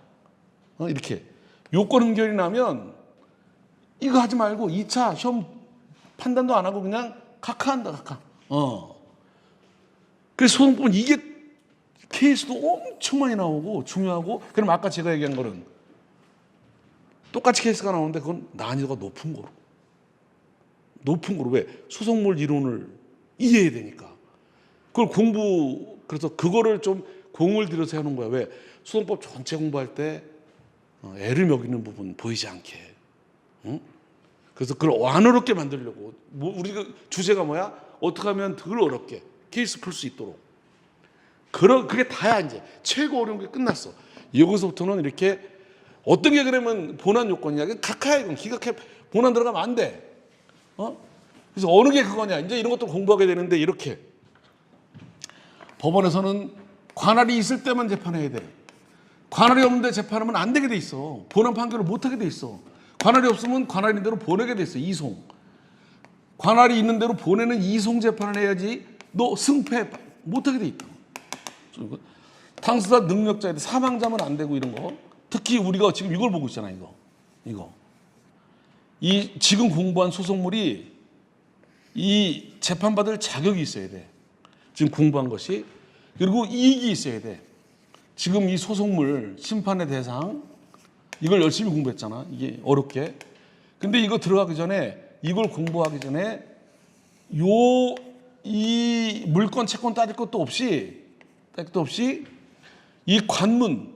이렇게. 요건 응결이 나면 이거 하지 말고 2차 시험 판단도 안 하고 그냥 각하한다, 각하. 그래서 소송법은 이게 케이스도 엄청 많이 나오고 중요하고, 그럼 아까 제가 얘기한 거는 똑같이 케이스가 나오는데 그건 난이도가 높은 거로. 높은 거로. 왜? 소송물 이론을 이해해야 되니까. 그걸 그래서 그거를 좀 공을 들여서 해놓은 거야. 왜? 소송법 전체 공부할 때 애를 먹이는 부분 보이지 않게. 그래서 그걸 완어렵게 만들려고. 우리가 주제가 뭐야? 어떻게 하면 덜 어렵게 케이스 풀 수 있도록. 그게 다야 이제. 최고 어려운 게 끝났어. 여기서부터는 이렇게 어떤 게 그러면 본안 요건이야. 각하야 이건. 기각해. 본안 들어가면 안 돼. 그래서 어느 게 그거냐. 이제 이런 것도 공부하게 되는데 이렇게. 법원에서는 관할이 있을 때만 재판해야 돼. 관할이 없는데 재판하면 안 되게 돼 있어. 본안 판결을 못 하게 돼 있어. 관할이 없으면 관할이 있는 대로 보내게 돼 있어. 이송. 관할이 있는 대로 보내는 이송 재판을 해야지 너 승패 못 하게 돼 있다. 당사자 능력자에 대해 사망자면 안 되고 이런 거. 특히 우리가 지금 이걸 보고 있잖아, 이거. 이 지금 공부한 소송물이 이 재판받을 자격이 있어야 돼. 지금 공부한 것이. 그리고 이익이 있어야 돼. 지금 이 소송물 심판의 대상 이걸 열심히 공부했잖아. 이게 어렵게. 근데 이거 들어가기 전에 이걸 공부하기 전에 이 물건 채권 따질 것도 없이 이 관문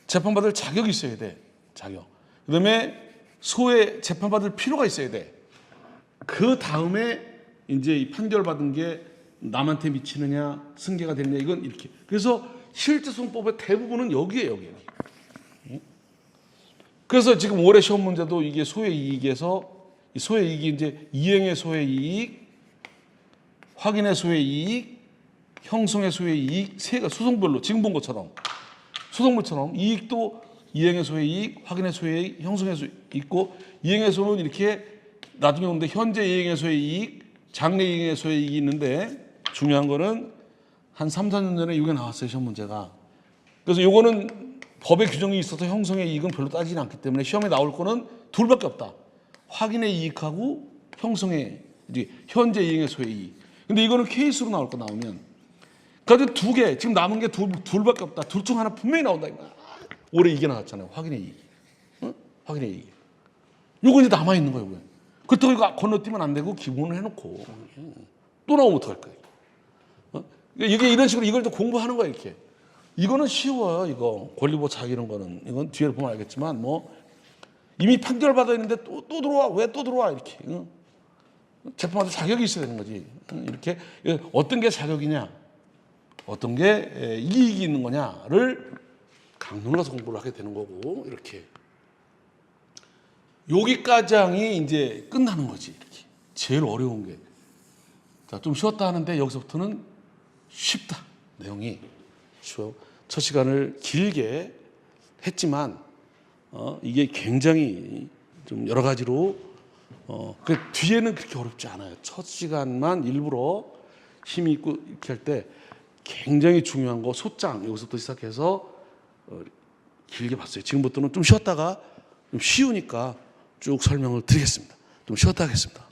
재판받을 자격이 있어야 돼. 자격. 그다음에 소에 재판받을 필요가 있어야 돼. 그 다음에 이제 이 판결받은 게 남한테 미치느냐 승계가 되느냐 이건 이렇게. 그래서 실제소송법의 대부분은 여기에요, 여기. 그래서 지금 올해 시험 문제도 이게 소의 이익에서 소의 이익이 이제 이행의 소의 이익, 확인의 소의 이익, 형성의 소의 이익 세 가지 소송별로 지금 본 것처럼 소송물처럼 이익도 이행의 소의 이익, 확인의 소의 이익, 형성의 소의 있고 이행의 소는 이렇게 나중에 오는데 현재 이행의 소의 이익, 장래 이행의 소의 이익이 있는데 중요한 거는 한 3, 4년 전에 이게 나왔어요, 시험 문제가. 그래서 이거는 법의 규정이 있어서 형성의 이익은 별로 따지지 않기 때문에 시험에 나올 거는 둘밖에 없다. 확인의 이익하고 형성의 이제 현재 이행의 소의 이익. 근데 이거는 케이스로 나올 거 나오면. 그래서 두 개, 지금 남은 게 둘밖에 없다. 둘 중 하나 분명히 나온다. 올해 이게 나왔잖아요. 확인의 이익. 확인의 이익. 요거 이제 남아있는 거예요. 그렇다고 이거 건너뛰면 안 되고 기본을 해놓고 또 나오면 어떡할 거예요. 이게 이런 식으로 이걸 좀 공부하는 거예요. 이렇게. 이거는 쉬워요. 이거 권리보호 자격 이런 거는. 이건 뒤에 보면 알겠지만 뭐 이미 판결 받아 있는데 또 들어와. 왜 또 들어와. 이렇게. 재판받을 자격이 있어야 되는 거지. 이렇게 어떤 게 자격이냐. 어떤 게 이익이 있는 거냐를 강론을 가서 공부를 하게 되는 거고 이렇게 여기까지이 이제 끝나는 거지. 이렇게. 제일 어려운 게. 자, 좀 쉬웠다 하는데 여기서부터는 쉽다. 내용이 쉬워. 첫 시간을 길게 했지만 이게 굉장히 좀 여러 가지로 그 뒤에는 그렇게 어렵지 않아요. 첫 시간만 일부러 힘이 있고 이렇게 할 때 굉장히 중요한 거 소장 여기서부터 시작해서 길게 봤어요. 지금부터는 좀 쉬었다가 좀 쉬우니까 쭉 설명을 드리겠습니다. 좀 쉬었다 하겠습니다.